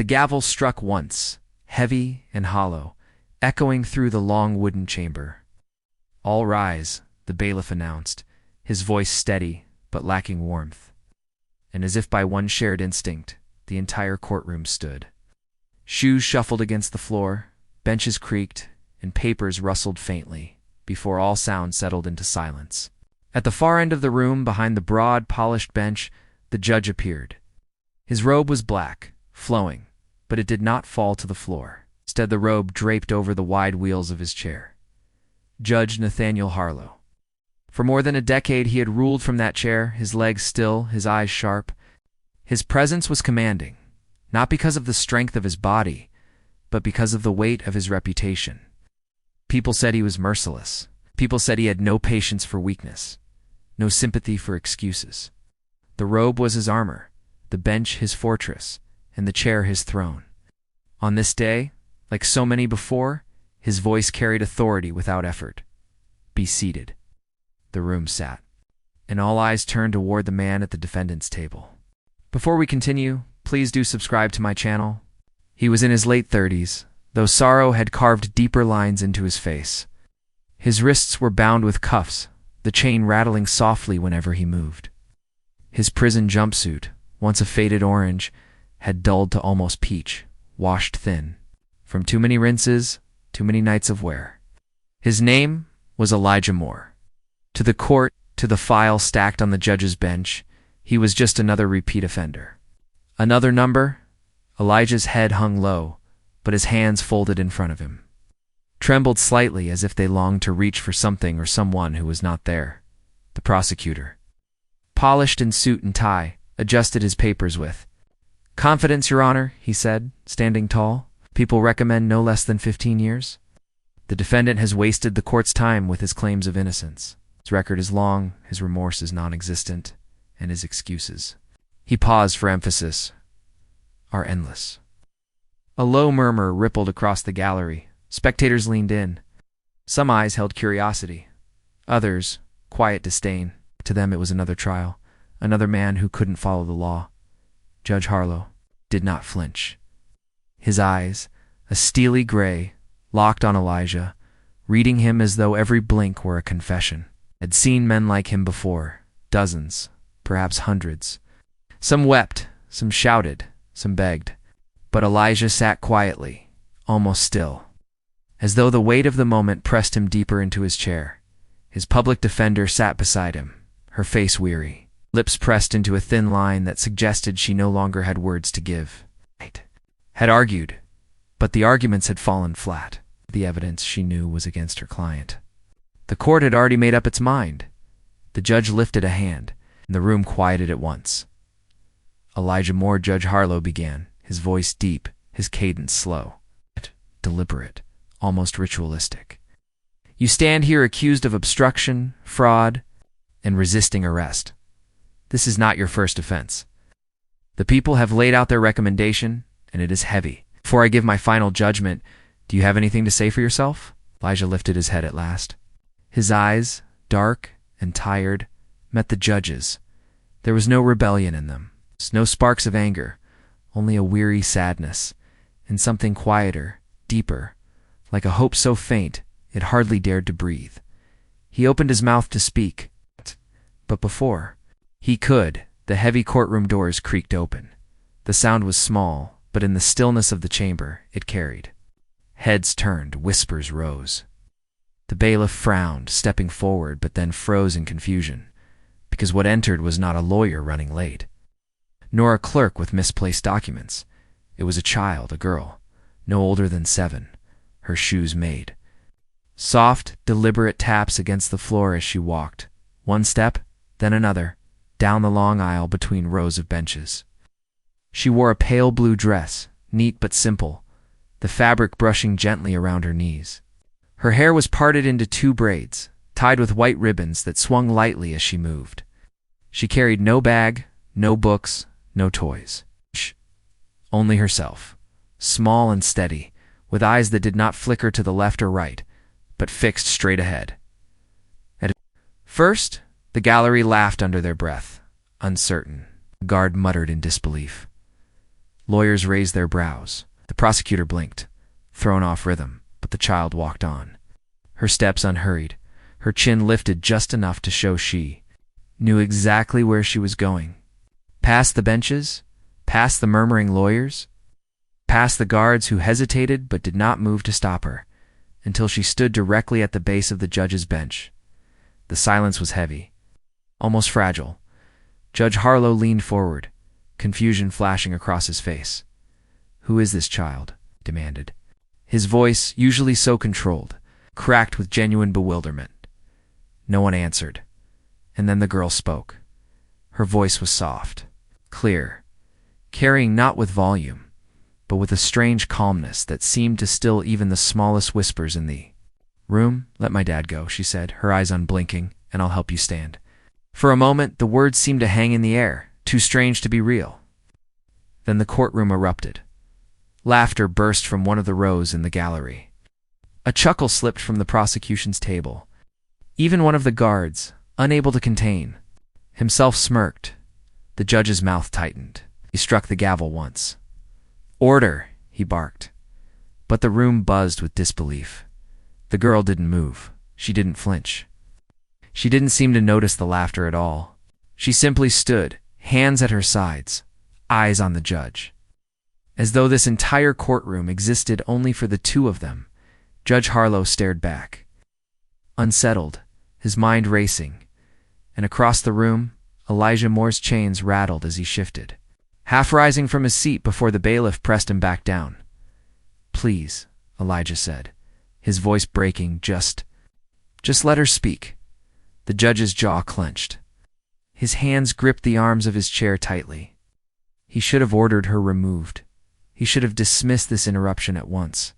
The gavel struck once, heavy and hollow, echoing through the long wooden chamber. "All rise," the bailiff announced, his voice steady but lacking warmth. And as if by one shared instinct, the entire courtroom stood. Shoes shuffled against the floor, benches creaked, and papers rustled faintly, before all sound settled into silence. At the far end of the room, behind the broad, polished bench, the judge appeared. His robe was black, flowing, but it did not fall to the floor. Instead, the robe draped over the wide wheels of his chair. Judge Nathaniel Harlow. For more than a decade he had ruled from that chair, his legs still, his eyes sharp. His presence was commanding, not because of the strength of his body, but because of the weight of his reputation. People said he was merciless. People said he had no patience for weakness, no sympathy for excuses. The robe was his armor, the bench his fortress, and the chair his throne. On this day, like so many before, his voice carried authority without effort. "Be seated." The room sat, and all eyes turned toward the man at the defendant's table. Before we continue, please do subscribe to my channel. He was in his late 30s, though sorrow had carved deeper lines into his face. His wrists were bound with cuffs, the chain rattling softly whenever he moved. His prison jumpsuit, once a faded orange, had dulled to almost peach, washed thin, from too many rinses, too many nights of wear. His name was Elijah Moore. To the court, to the file stacked on the judge's bench, he was just another repeat offender. Another number. Elijah's head hung low, but his hands folded in front of him, trembled slightly as if they longed to reach for something or someone who was not there. The prosecutor, polished in suit and tie, adjusted his papers with confidence, Your Honor, he said, standing tall. "People recommend no less than 15 years. The defendant has wasted the court's time with his claims of innocence. His record is long, his remorse is non-existent, and his excuses," he paused for emphasis, "are endless." A low murmur rippled across the gallery. Spectators leaned in. Some eyes held curiosity, others, quiet disdain. To them it was another trial, another man who couldn't follow the law. Judge Harlow did not flinch. His eyes, a steely gray, locked on Elijah, reading him as though every blink were a confession. Had seen men like him before, dozens, perhaps hundreds. Some wept, some shouted, some begged. But Elijah sat quietly, almost still, as though the weight of the moment pressed him deeper into his chair. His public defender sat beside him, her face weary, lips pressed into a thin line that suggested she no longer had words to give. Had argued, but the arguments had fallen flat. The evidence, she knew, was against her client. The court had already made up its mind. The judge lifted a hand, and the room quieted at once. Elijah Moore, Judge Harlow began, his voice deep, his cadence slow, deliberate, almost ritualistic. "You stand here accused of obstruction, fraud, and resisting arrest. This is not your first offense. The people have laid out their recommendation, and it is heavy. Before I give my final judgment, do you have anything to say for yourself?" Elijah lifted his head at last. His eyes, dark and tired, met the judge's. There was no rebellion in them, no sparks of anger, only a weary sadness, and something quieter, deeper, like a hope so faint it hardly dared to breathe. He opened his mouth to speak, but before he could, the heavy courtroom doors creaked open. The sound was small, but in the stillness of the chamber it carried. Heads turned, whispers rose. The bailiff frowned, stepping forward, but then froze in confusion, because what entered was not a lawyer running late, nor a clerk with misplaced documents. It was a child, a girl, no older than 7, her shoes made. Soft, deliberate taps against the floor as she walked, one step, then another, down the long aisle between rows of benches. She wore a pale blue dress, neat but simple, the fabric brushing gently around her knees. Her hair was parted into 2 braids, tied with white ribbons that swung lightly as she moved. She carried no bag, no books, no toys. Only herself, small and steady, with eyes that did not flicker to the left or right, but fixed straight ahead. At first, the gallery laughed under their breath, uncertain. The guard muttered in disbelief. Lawyers raised their brows. The prosecutor blinked, thrown off rhythm, but the child walked on. Her steps unhurried, her chin lifted just enough to show she knew exactly where she was going. Past the benches, past the murmuring lawyers, past the guards who hesitated but did not move to stop her, until she stood directly at the base of the judge's bench. The silence was heavy, almost fragile. Judge Harlow leaned forward, confusion flashing across his face. "Who is this child?" he demanded. His voice, usually so controlled, cracked with genuine bewilderment. No one answered, and then the girl spoke. Her voice was soft, clear, carrying not with volume, but with a strange calmness that seemed to still even the smallest whispers in the room. "Let my dad go," she said, her eyes unblinking, "and I'll help you stand." For a moment, the words seemed to hang in the air, too strange to be real. Then the courtroom erupted. Laughter burst from one of the rows in the gallery. A chuckle slipped from the prosecution's table. Even one of the guards, unable to contain himself, smirked. The judge's mouth tightened. He struck the gavel once. "Order," he barked. But the room buzzed with disbelief. The girl didn't move. She didn't flinch. She didn't seem to notice the laughter at all. She simply stood, hands at her sides, eyes on the judge. As though this entire courtroom existed only for the two of them, Judge Harlow stared back, unsettled, his mind racing, and across the room, Elijah Moore's chains rattled as he shifted, half rising from his seat before the bailiff pressed him back down. "Please," Elijah said, his voice breaking, just let her speak." The judge's jaw clenched. His hands gripped the arms of his chair tightly. He should have ordered her removed. He should have dismissed this interruption at once.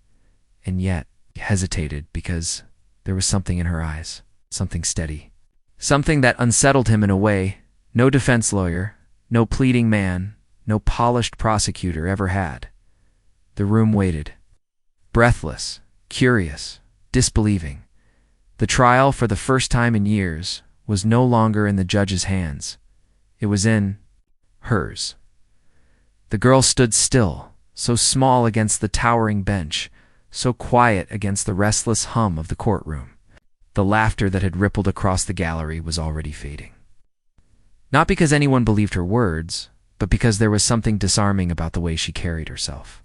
And yet, he hesitated because there was something in her eyes, something steady, something that unsettled him in a way no defense lawyer, no pleading man, no polished prosecutor ever had. The room waited, breathless, curious, disbelieving. The trial, for the first time in years, was no longer in the judge's hands. It was in hers. The girl stood still, so small against the towering bench, so quiet against the restless hum of the courtroom. The laughter that had rippled across the gallery was already fading. Not because anyone believed her words, but because there was something disarming about the way she carried herself.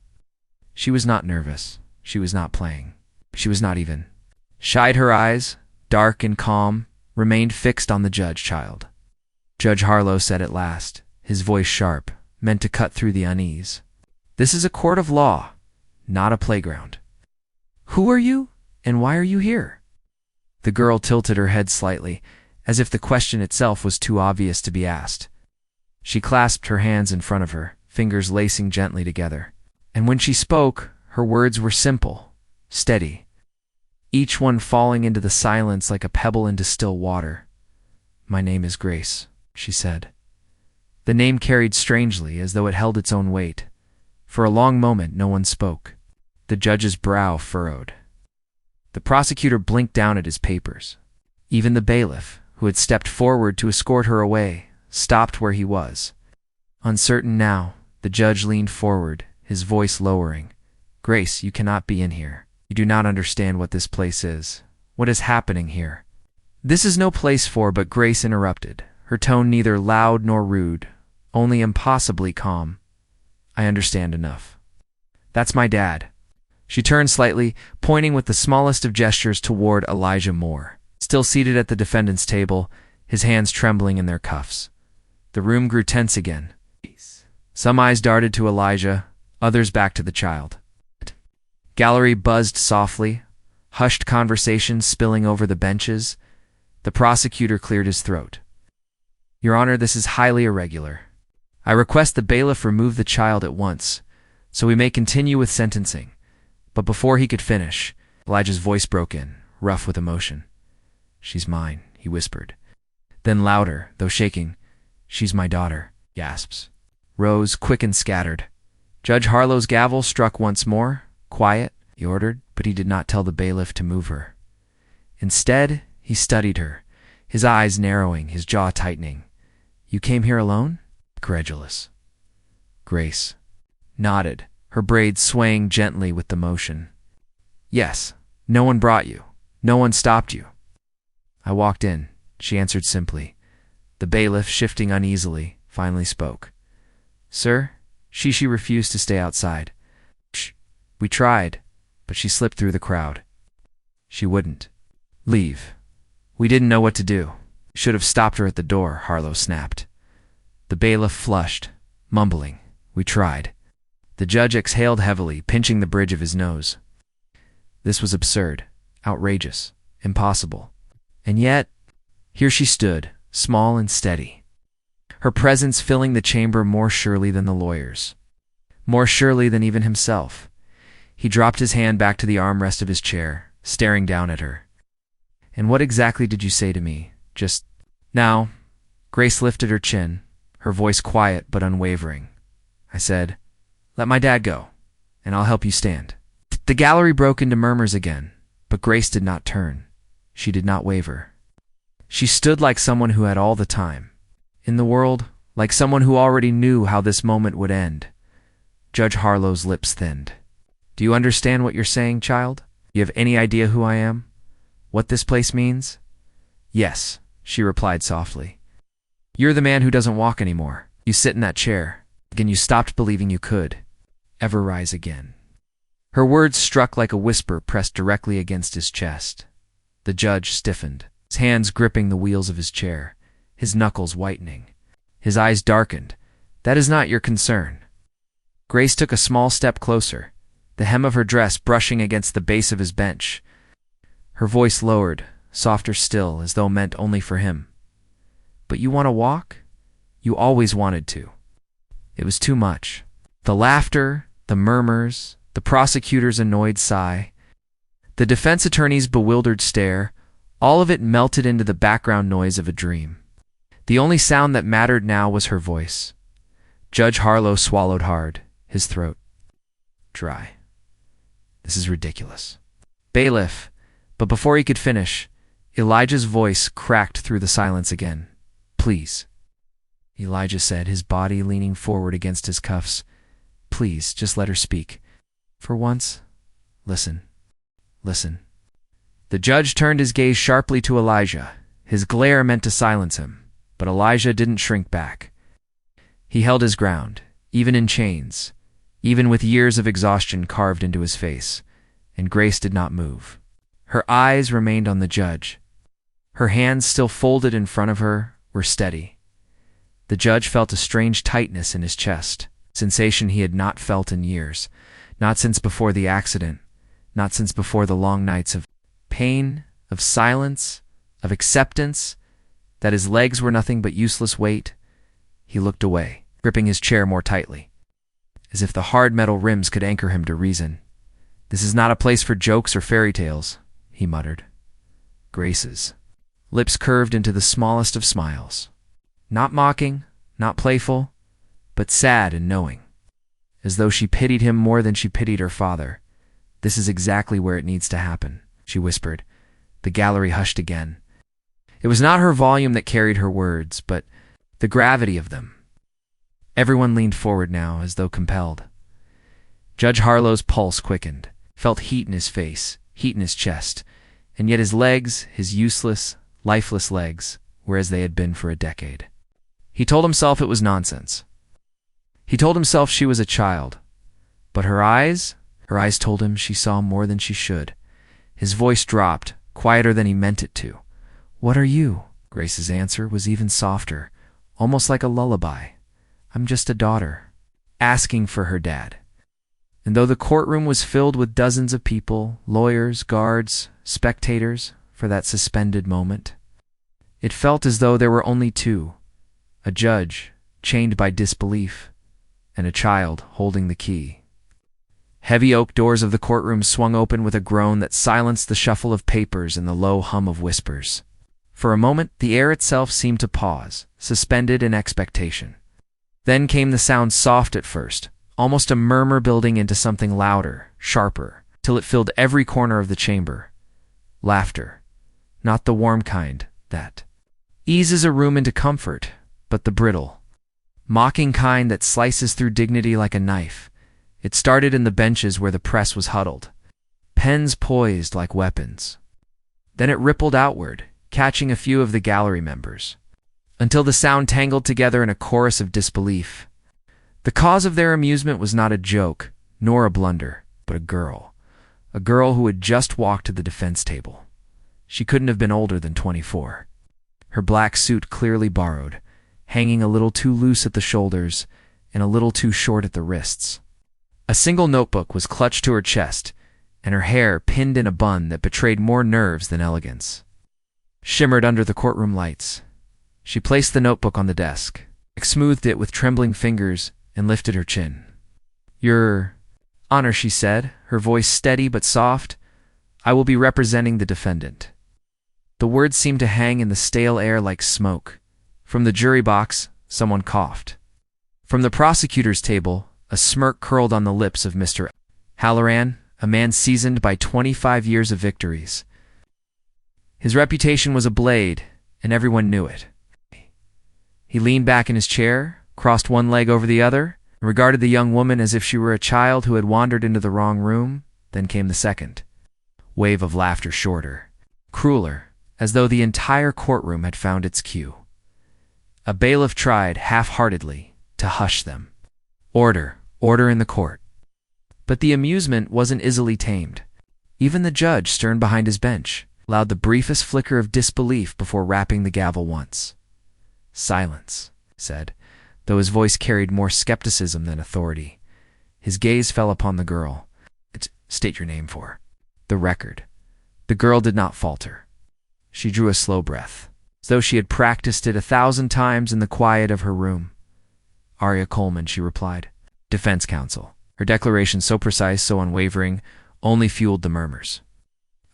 She was not nervous. She was not playing. She was not even shied. Her eyes, dark and calm, remained fixed on the child. Judge Harlow said at last, his voice sharp, meant to cut through the unease. "This is a court of law, not a playground. Who are you, and why are you here?" The girl tilted her head slightly, as if the question itself was too obvious to be asked. She clasped her hands in front of her, fingers lacing gently together. And when she spoke, her words were simple, steady, each one falling into the silence like a pebble into still water. "My name is Grace," she said. The name carried strangely, as though it held its own weight. For a long moment, no one spoke. The judge's brow furrowed. The prosecutor blinked down at his papers. Even the bailiff, who had stepped forward to escort her away, stopped where he was. Uncertain now, the judge leaned forward, his voice lowering. "Grace, you cannot be in here. You do not understand what this place is, what is happening here." "This is no place for," but Grace interrupted, her tone neither loud nor rude, only impossibly calm. "I understand enough. That's my dad." She turned slightly, pointing with the smallest of gestures toward Elijah Moore, still seated at the defendant's table, his hands trembling in their cuffs. The room grew tense again. Some eyes darted to Elijah, others back to the child. Gallery buzzed softly, hushed conversations spilling over the benches. The prosecutor cleared his throat. "Your Honor, this is highly irregular. I request the bailiff remove the child at once, so we may continue with sentencing." But before he could finish, Elijah's voice broke in, rough with emotion. "She's mine," he whispered. Then louder, though shaking, "She's my daughter." Gasps rose, quick and scattered. Judge Harlow's gavel struck once more. "Quiet," he ordered, but he did not tell the bailiff to move her. Instead, he studied her, his eyes narrowing, his jaw tightening. "You came here alone?" Credulous. "Grace." nodded, her braids swaying gently with the motion. Yes, no one brought you. No one stopped you. I walked in, she answered simply. The bailiff, shifting uneasily, finally spoke. Sir, she refused to stay outside. Shh. We tried, but she slipped through the crowd. She wouldn't leave. We didn't know what to do. Should have stopped her at the door, Harlow snapped. The bailiff flushed, mumbling. We tried. The judge exhaled heavily, pinching the bridge of his nose. This was absurd, outrageous, impossible. And yet, here she stood, small and steady, her presence filling the chamber more surely than the lawyers, more surely than even himself. He dropped his hand back to the armrest of his chair, staring down at her. And what exactly did you say to me? Just now? Grace lifted her chin, her voice quiet but unwavering. I said, let my dad go, and I'll help you stand. The gallery broke into murmurs again, but Grace did not turn. She did not waver. She stood like someone who had all the time in the world, like someone who already knew how this moment would end. Judge Harlow's lips thinned. Do you understand what you're saying, child? You have any idea who I am? What this place means? Yes, she replied softly. You're the man who doesn't walk anymore. You sit in that chair. Again, you stopped believing you could ever rise again. Her words struck like a whisper pressed directly against his chest. The judge stiffened, his hands gripping the wheels of his chair, his knuckles whitening. His eyes darkened. That is not your concern. Grace took a small step closer, the hem of her dress brushing against the base of his bench. Her voice lowered, softer still, as though meant only for him. But you want to walk? You always wanted to. It was too much. The laughter, the murmurs, the prosecutor's annoyed sigh, the defense attorney's bewildered stare, all of it melted into the background noise of a dream. The only sound that mattered now was her voice. Judge Harlow swallowed hard, his throat dry. This is ridiculous. Bailiff, but before he could finish, Elijah's voice cracked through the silence again. Please, Elijah said, his body leaning forward against his cuffs. Please, just let her speak. For once, listen. Listen. The judge turned his gaze sharply to Elijah. His glare meant to silence him, but Elijah didn't shrink back. He held his ground, even in chains, even with years of exhaustion carved into his face, and Grace did not move. Her eyes remained on the judge. Her hands, still folded in front of her, were steady. The judge felt a strange tightness in his chest, sensation he had not felt in years, not since before the accident, not since before the long nights of pain, of silence, of acceptance, that his legs were nothing but useless weight. He looked away, gripping his chair more tightly, as if the hard metal rims could anchor him to reason. This is not a place for jokes or fairy tales, he muttered. Grace's lips curved into the smallest of smiles. Not mocking, not playful, but sad and knowing, as though she pitied him more than she pitied her father. This is exactly where it needs to happen, she whispered. The gallery hushed again. It was not her volume that carried her words, but the gravity of them. Everyone leaned forward now, as though compelled. Judge Harlow's pulse quickened, felt heat in his face, heat in his chest, and yet his legs, his useless, lifeless legs, were as they had been for a decade. He told himself it was nonsense. He told himself she was a child. But her eyes told him she saw more than she should. His voice dropped, quieter than he meant it to. What are you? Grace's answer was even softer, almost like a lullaby. I'm just a daughter, asking for her dad. And though the courtroom was filled with dozens of people, lawyers, guards, spectators, for that suspended moment, it felt as though there were only two, a judge, chained by disbelief, and a child holding the key. Heavy oak doors of the courtroom swung open with a groan that silenced the shuffle of papers and the low hum of whispers. For a moment, the air itself seemed to pause, suspended in expectation. Then came the sound, soft at first, almost a murmur building into something louder, sharper, till it filled every corner of the chamber. Laughter. Not the warm kind, that eases a room into comfort, but the brittle, mocking kind that slices through dignity like a knife, It started in the benches where the press was huddled, pens poised like weapons. Then it rippled outward, catching a few of the gallery members, until the sound tangled together in a chorus of disbelief. The cause of their amusement was not a joke, nor a blunder, but a girl who had just walked to the defense table. She couldn't have been older than 24. Her black suit clearly borrowed, hanging a little too loose at the shoulders and a little too short at the wrists. A single notebook was clutched to her chest, and her hair pinned in a bun that betrayed more nerves than elegance. Shimmered under the courtroom lights. She placed the notebook on the desk, smoothed it with trembling fingers, and lifted her chin. "Your Honor," she said, her voice steady but soft, "I will be representing the defendant." The words seemed to hang in the stale air like smoke. From the jury box, someone coughed. From the prosecutor's table, a smirk curled on the lips of Mr. Halloran, a man seasoned by 25 years of victories. His reputation was a blade, and everyone knew it. He leaned back in his chair, crossed one leg over the other, and regarded the young woman as if she were a child who had wandered into the wrong room. Then came the second wave of laughter, shorter, crueler, as though the entire courtroom had found its cue. A bailiff tried, half-heartedly, to hush them. Order, order in the court. But the amusement wasn't easily tamed. Even the judge, stern behind his bench, allowed the briefest flicker of disbelief before rapping the gavel once. "Silence," he said, though his voice carried more skepticism than authority. His gaze fell upon the girl. "State your name for the record." The girl did not falter. She drew a slow breath, as though she had practiced it 1,000 times in the quiet of her room. "Arya Coleman," she replied. "Defense counsel." Her declaration, so precise, so unwavering, only fueled the murmurs.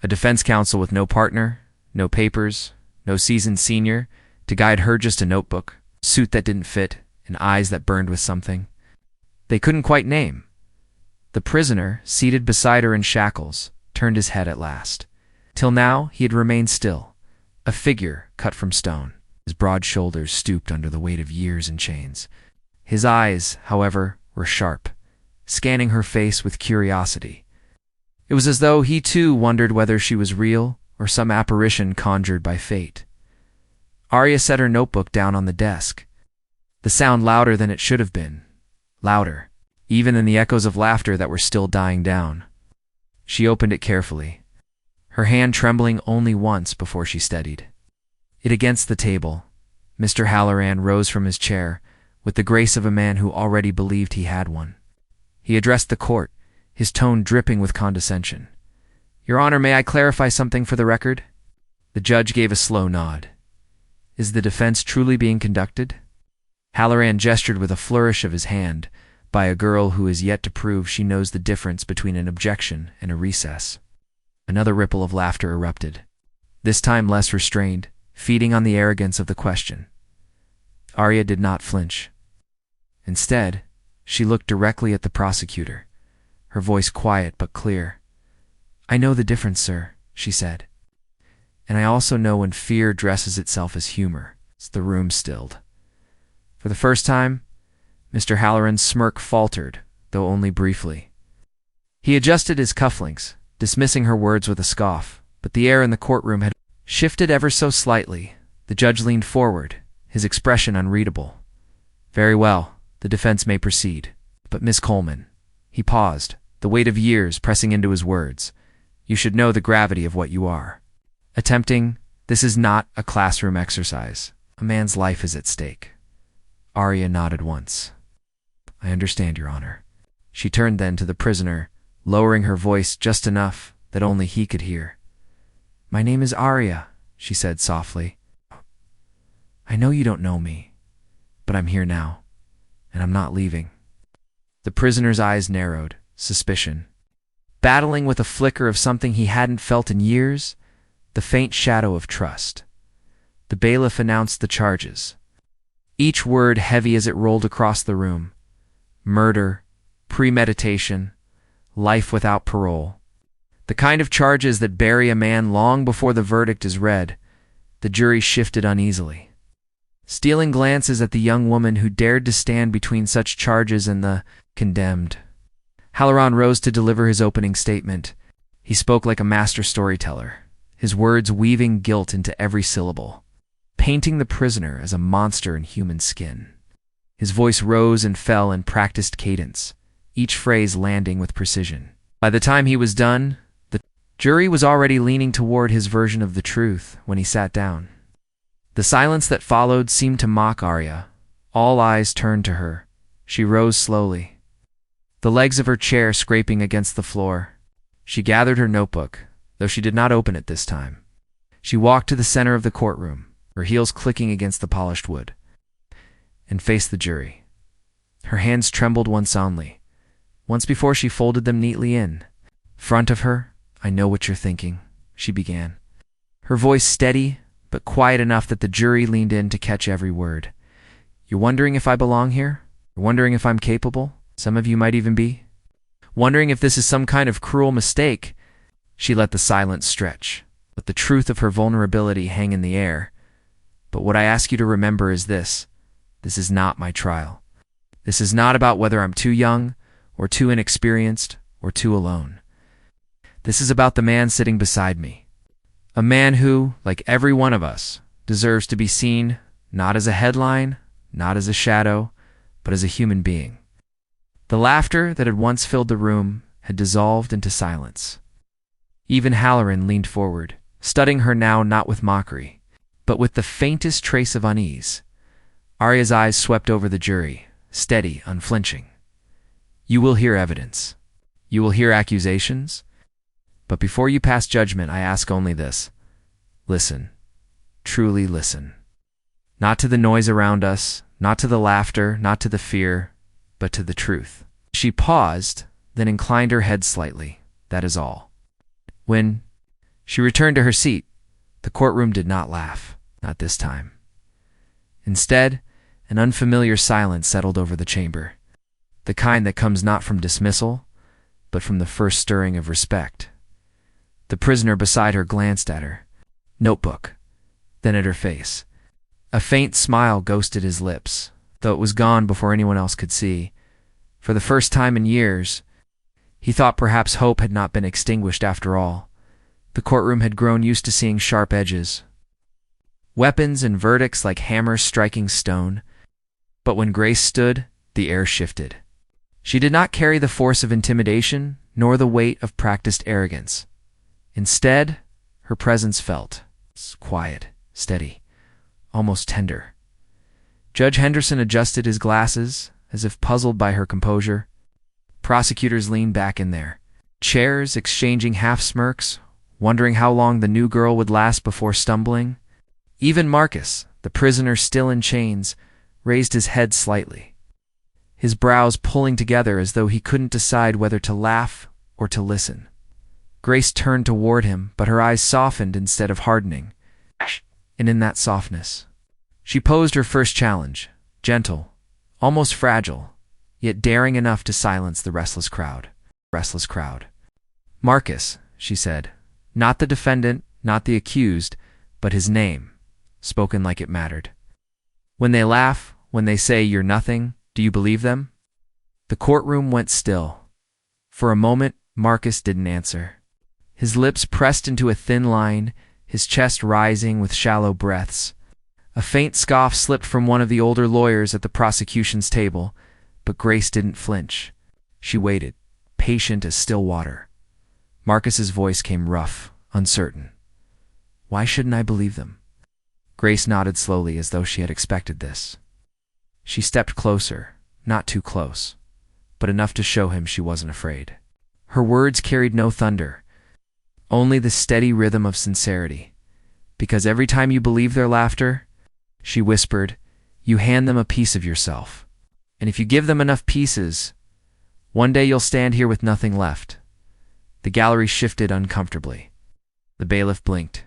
A defense counsel with no partner, no papers, no seasoned senior, to guide her just a notebook, suit that didn't fit, and eyes that burned with something they couldn't quite name. The prisoner, seated beside her in shackles, turned his head at last. Till now he had remained still, a figure cut from stone. His broad shoulders stooped under the weight of years in chains. His eyes, however, were sharp, scanning her face with curiosity. It was as though he too wondered whether she was real or some apparition conjured by fate. Arya set her notebook down on the desk, the sound louder than it should have been, louder, even than the echoes of laughter that were still dying down. She opened it carefully, her hand trembling only once before she steadied it against the table. Mr. Halloran rose from his chair with the grace of a man who already believed he had one. He addressed the court, his tone dripping with condescension. "Your Honor, may I clarify something for the record?" The judge gave a slow nod. "Is the defense truly being conducted?" Halloran gestured with a flourish of his hand, by a girl who is yet to prove she knows the difference between an objection and a recess. Another ripple of laughter erupted, this time less restrained, feeding on the arrogance of the question. Arya did not flinch. Instead, she looked directly at the prosecutor, her voice quiet but clear. "I know the difference, sir," she said. "And I also know when fear dresses itself as humor." The room stilled. For the first time, Mr. Halloran's smirk faltered, though only briefly. He adjusted his cufflinks, dismissing her words with a scoff, but the air in the courtroom had shifted ever so slightly. The judge leaned forward, his expression unreadable. "Very well, the defense may proceed. But Miss Coleman," he paused, the weight of years pressing into his words, "you should know the gravity of what you are attempting. This is not a classroom exercise. A man's life is at stake." Arya nodded once. "I understand, Your Honor." She turned then to the prisoner, lowering her voice just enough that only he could hear. "My name is Arya," she said softly. "I know you don't know me, but I'm here now, and I'm not leaving." The prisoner's eyes narrowed, suspicion, battling with a flicker of something he hadn't felt in years, the faint shadow of trust. The bailiff announced the charges, each word heavy as it rolled across the room. Murder, premeditation, life without parole. The kind of charges that bury a man long before the verdict is read. The jury shifted uneasily, stealing glances at the young woman who dared to stand between such charges and the condemned. Halloran rose to deliver his opening statement. He spoke like a master storyteller, his words weaving guilt into every syllable, painting the prisoner as a monster in human skin. His voice rose and fell in practiced cadence, each phrase landing with precision. By the time he was done, the jury was already leaning toward his version of the truth when he sat down. The silence that followed seemed to mock Arya. All eyes turned to her. She rose slowly, the legs of her chair scraping against the floor. She gathered her notebook, though she did not open it this time. She walked to the center of the courtroom, her heels clicking against the polished wood, and faced the jury. Her hands trembled once only. Once before she folded them neatly in. Front of her, "I know what you're thinking," she began. Her voice steady, but quiet enough that the jury leaned in to catch every word. "You're wondering if I belong here? You're wondering if I'm capable? Some of you might even be. Wondering if this is some kind of cruel mistake." She let the silence stretch, let the truth of her vulnerability hang in the air. "But what I ask you to remember is this. This is not my trial. This is not about whether I'm too young, or too inexperienced, or too alone. This is about the man sitting beside me. A man who, like every one of us, deserves to be seen not as a headline, not as a shadow, but as a human being." The laughter that had once filled the room had dissolved into silence. Even Halloran leaned forward, studying her now not with mockery, but with the faintest trace of unease. Arya's eyes swept over the jury, steady, unflinching. "You will hear evidence. You will hear accusations. But before you pass judgment, I ask only this. Listen. Truly listen. Not to the noise around us, not to the laughter, not to the fear, but to the truth." She paused, then inclined her head slightly. "That is all." When she returned to her seat, the courtroom did not laugh, not this time. Instead, an unfamiliar silence settled over the chamber, the kind that comes not from dismissal, but from the first stirring of respect. The prisoner beside her glanced at her notebook, then at her face. A faint smile ghosted his lips, though it was gone before anyone else could see. For the first time in years, he thought perhaps hope had not been extinguished after all. The courtroom had grown used to seeing sharp edges, weapons and verdicts like hammers striking stone. But when Grace stood, the air shifted. She did not carry the force of intimidation, nor the weight of practiced arrogance. Instead, her presence felt quiet, steady, almost tender. Judge Henderson adjusted his glasses, as if puzzled by her composure. Prosecutors leaned back in their chairs, exchanging half-smirks, wondering how long the new girl would last before stumbling. Even Marcus, the prisoner still in chains, raised his head slightly, his brows pulling together as though he couldn't decide whether to laugh or to listen. Grace turned toward him, but her eyes softened instead of hardening. And in that softness, she posed her first challenge, gentle, almost fragile, yet daring enough to silence the restless crowd. "Marcus," she said, "not the defendant, not the accused, but his name, spoken like it mattered. When they laugh, when they say you're nothing, do you believe them?" The courtroom went still. For a moment, Marcus didn't answer. His lips pressed into a thin line, his chest rising with shallow breaths. A faint scoff slipped from one of the older lawyers at the prosecution's table, but Grace didn't flinch. She waited, patient as still water. Marcus's voice came rough, uncertain. "Why shouldn't I believe them?" Grace nodded slowly as though she had expected this. She stepped closer, not too close, but enough to show him she wasn't afraid. Her words carried no thunder, only the steady rhythm of sincerity. "Because every time you believe their laughter," she whispered, "you hand them a piece of yourself. And if you give them enough pieces, one day you'll stand here with nothing left." The gallery shifted uncomfortably. The bailiff blinked.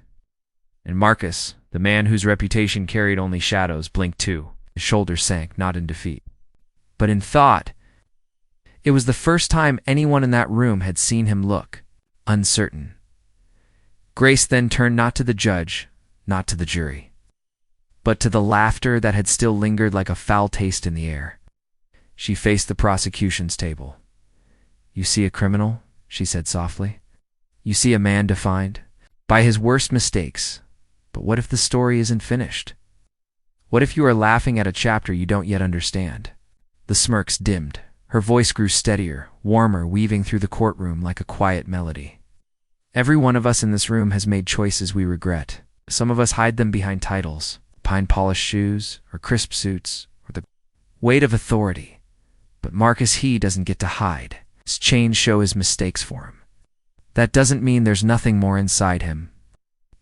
And Marcus, the man whose reputation carried only shadows, blinked too. His shoulders sank, not in defeat, but in thought. It was the first time anyone in that room had seen him look uncertain. Grace then turned not to the judge, not to the jury, but to the laughter that had still lingered like a foul taste in the air. She faced the prosecution's table. "You see a criminal," she said softly. "You see a man defined by his worst mistakes. But what if the story isn't finished? What if you are laughing at a chapter you don't yet understand?" The smirks dimmed. Her voice grew steadier, warmer, weaving through the courtroom like a quiet melody. "Every one of us in this room has made choices we regret. Some of us hide them behind titles, pine-polished shoes, or crisp suits, or the weight of authority. But Marcus, he doesn't get to hide. His chains show his mistakes for him. That doesn't mean there's nothing more inside him."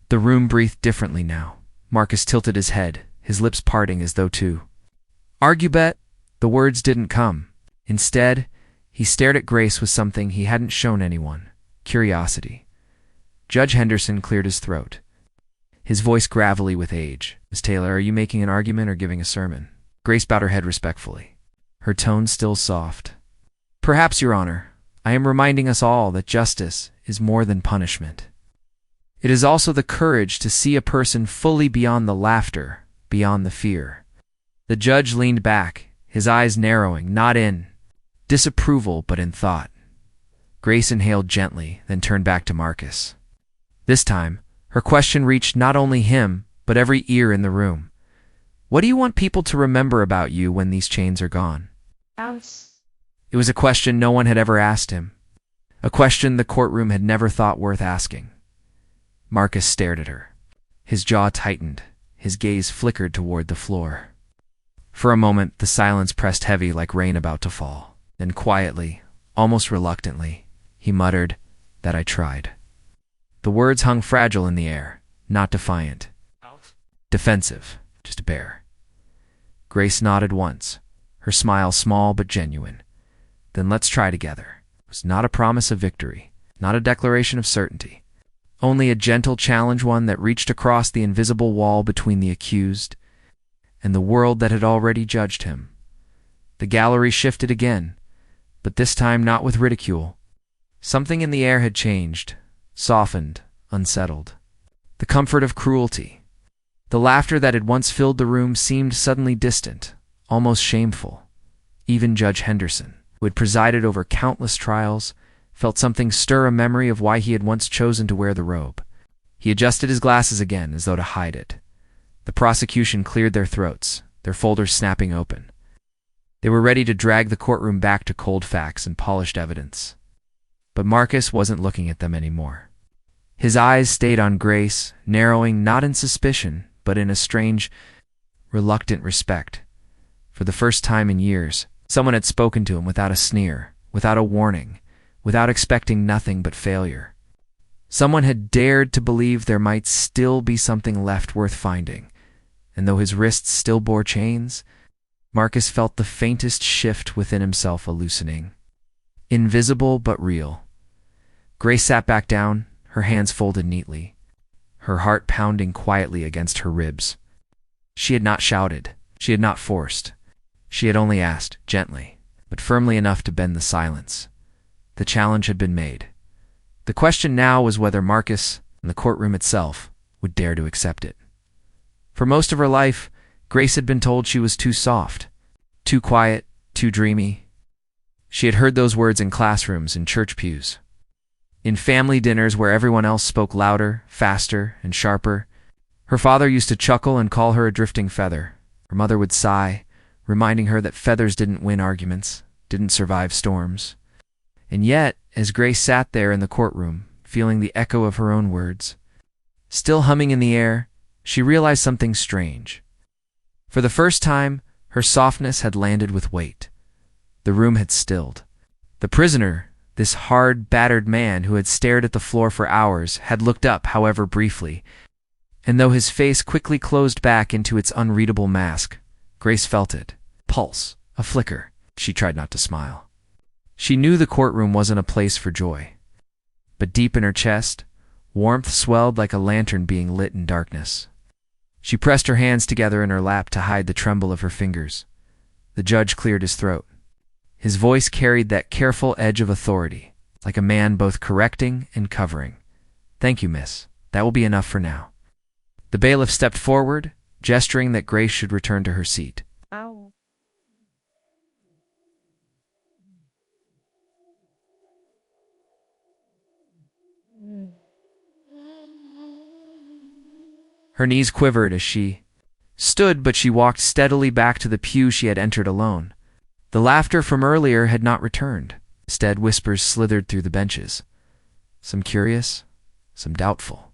The room breathed differently now. Marcus tilted his head, his lips parting as though to argue, but the words didn't come. Instead, he stared at Grace with something he hadn't shown anyone: curiosity. Judge Henderson cleared his throat, his voice gravelly with age. "Miss Taylor, are you making an argument or giving a sermon?" Grace bowed her head respectfully, her tone still soft. "Perhaps, Your Honor, I am reminding us all that justice is more than punishment. It is also the courage to see a person fully beyond the laughter, beyond the fear." The judge leaned back, his eyes narrowing, not in disapproval but in thought. Grace inhaled gently, then turned back to Marcus. This time, her question reached not only him, but every ear in the room. "What do you want people to remember about you when these chains are gone?" It was a question no one had ever asked him, a question the courtroom had never thought worth asking. Marcus stared at her. His jaw tightened, his gaze flickered toward the floor. For a moment, the silence pressed heavy like rain about to fall. Then quietly, almost reluctantly, he muttered, "That I tried." The words hung fragile in the air, not defiant. Defensive, just bare. Grace nodded once, her smile small but genuine. "Then let's try together." It was not a promise of victory, not a declaration of certainty. Only a gentle challenge, one that reached across the invisible wall between the accused and the world that had already judged him. The gallery shifted again, but this time not with ridicule. Something in the air had changed, softened, unsettled. The comfort of cruelty. The laughter that had once filled the room seemed suddenly distant, almost shameful. Even Judge Henderson, who had presided over countless trials, felt something stir a memory of why he had once chosen to wear the robe. He adjusted his glasses again as though to hide it. The prosecution cleared their throats, their folders snapping open. They were ready to drag the courtroom back to cold facts and polished evidence. But Marcus wasn't looking at them anymore. His eyes stayed on Grace, narrowing not in suspicion, but in a strange, reluctant respect. For the first time in years, someone had spoken to him without a sneer, without a warning, without expecting nothing but failure. Someone had dared to believe there might still be something left worth finding, and though his wrists still bore chains, Marcus felt the faintest shift within himself, a loosening. Invisible but real. Grace sat back down, her hands folded neatly, her heart pounding quietly against her ribs. She had not shouted, she had not forced. She had only asked, gently, but firmly enough to bend the silence. The challenge had been made. The question now was whether Marcus, and the courtroom itself, would dare to accept it. For most of her life, Grace had been told she was too soft, too quiet, too dreamy. She had heard those words in classrooms, in church pews, in family dinners where everyone else spoke louder, faster, and sharper. Her father used to chuckle and call her a drifting feather. Her mother would sigh, reminding her that feathers didn't win arguments, didn't survive storms. And yet, as Grace sat there in the courtroom, feeling the echo of her own words, still humming in the air, she realized something strange. For the first time, her softness had landed with weight. The room had stilled. The prisoner, this hard, battered man who had stared at the floor for hours, had looked up, however briefly, and though his face quickly closed back into its unreadable mask, Grace felt it. Pulse, a flicker. She tried not to smile. She knew the courtroom wasn't a place for joy. But deep in her chest, warmth swelled like a lantern being lit in darkness. She pressed her hands together in her lap to hide the tremble of her fingers. The judge cleared his throat. His voice carried that careful edge of authority, like a man both correcting and covering. "Thank you, miss. That will be enough for now." The bailiff stepped forward, gesturing that Grace should return to her seat. Ow. Her knees quivered as she stood, but she walked steadily back to the pew she had entered alone. The laughter from earlier had not returned. Instead, whispers slithered through the benches. Some curious, some doubtful.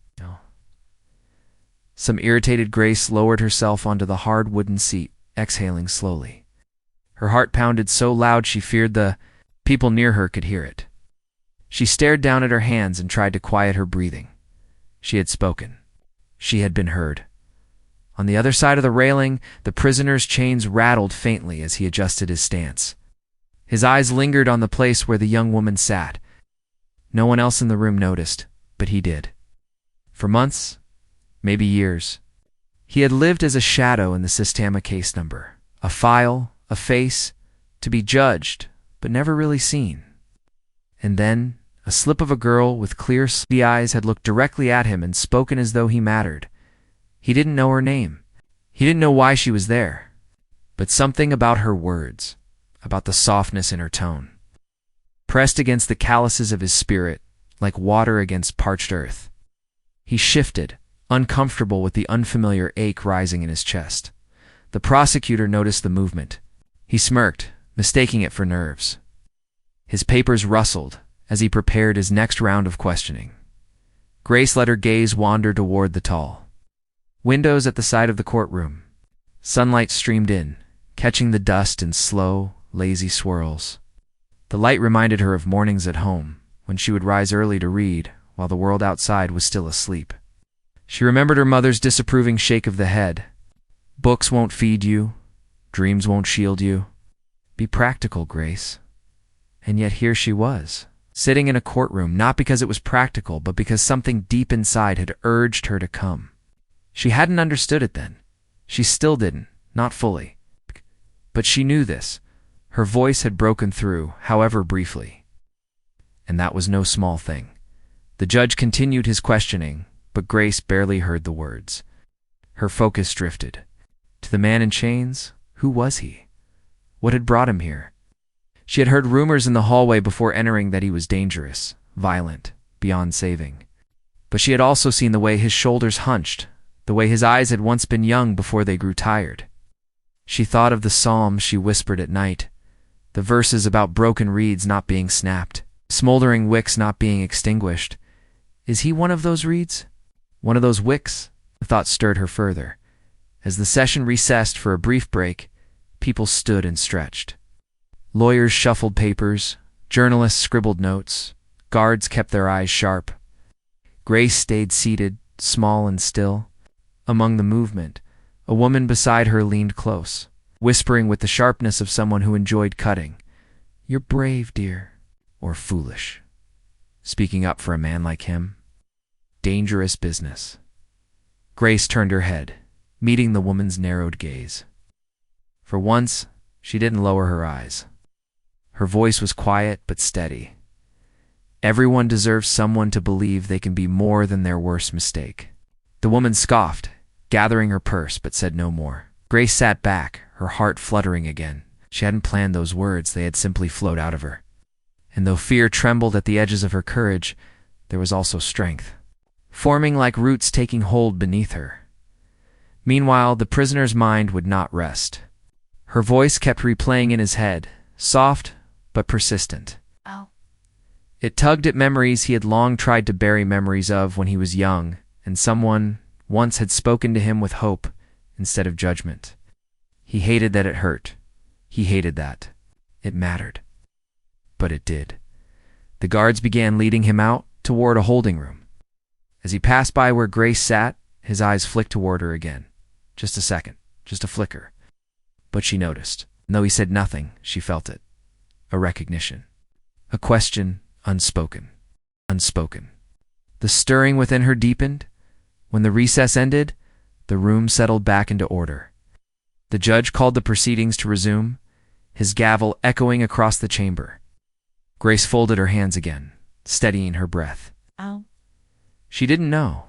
Some irritated. Grace lowered herself onto the hard wooden seat, exhaling slowly. Her heart pounded so loud she feared the people near her could hear it. She stared down at her hands and tried to quiet her breathing. She had spoken. She had been heard. On the other side of the railing, the prisoner's chains rattled faintly as he adjusted his stance. His eyes lingered on the place where the young woman sat. No one else in the room noticed, but he did. For months, maybe years, he had lived as a shadow in the Sistema case number, a file, a face, to be judged, but never really seen. And then, a slip of a girl with clear, sleepy eyes had looked directly at him and spoken as though he mattered. He didn't know her name. He didn't know why she was there. But something about her words, about the softness in her tone, pressed against the calluses of his spirit like water against parched earth. He shifted, uncomfortable with the unfamiliar ache rising in his chest. The prosecutor noticed the movement. He smirked, mistaking it for nerves. His papers rustled as he prepared his next round of questioning. Grace let her gaze wander toward the tall windows at the side of the courtroom. Sunlight streamed in, catching the dust in slow, lazy swirls. The light reminded her of mornings at home, when she would rise early to read, while the world outside was still asleep. She remembered her mother's disapproving shake of the head. Books won't feed you. Dreams won't shield you. Be practical, Grace. And yet here she was, sitting in a courtroom, not because it was practical, but because something deep inside had urged her to come. She hadn't understood it then. She still didn't, not fully. But she knew this. Her voice had broken through, however briefly. And that was no small thing. The judge continued his questioning, but Grace barely heard the words. Her focus drifted. To the man in chains, who was he? What had brought him here? She had heard rumors in the hallway before entering that he was dangerous, violent, beyond saving. But she had also seen the way his shoulders hunched, the way his eyes had once been young before they grew tired. She thought of the psalms she whispered at night, the verses about broken reeds not being snapped, smoldering wicks not being extinguished. Is he one of those reeds? One of those wicks? The thought stirred her further. As the session recessed for a brief break, people stood and stretched. Lawyers shuffled papers, journalists scribbled notes, guards kept their eyes sharp. Grace stayed seated, small and still. Among the movement, a woman beside her leaned close, whispering with the sharpness of someone who enjoyed cutting. "You're brave, dear," or foolish. Speaking up for a man like him. Dangerous business. Grace turned her head, meeting the woman's narrowed gaze. For once, she didn't lower her eyes. Her voice was quiet but steady. Everyone deserves someone to believe they can be more than their worst mistake. The woman scoffed, gathering her purse, but said no more. Grace sat back, her heart fluttering again. She hadn't planned those words, they had simply flowed out of her. And though fear trembled at the edges of her courage, there was also strength, forming like roots taking hold beneath her. Meanwhile, the prisoner's mind would not rest. Her voice kept replaying in his head, soft but persistent. Oh. It tugged at memories he had long tried to bury memories of when he was young, and someone once had spoken to him with hope instead of judgment. He hated that it hurt. He hated that. It mattered. But it did. The guards began leading him out toward a holding room. As he passed by where Grace sat, his eyes flicked toward her again. Just a second, just a flicker. But she noticed. And though he said nothing, she felt it. A recognition. A question unspoken. Unspoken. The stirring within her deepened. When the recess ended, the room settled back into order. The judge called the proceedings to resume, his gavel echoing across the chamber. Grace folded her hands again, steadying her breath. Oh. She didn't know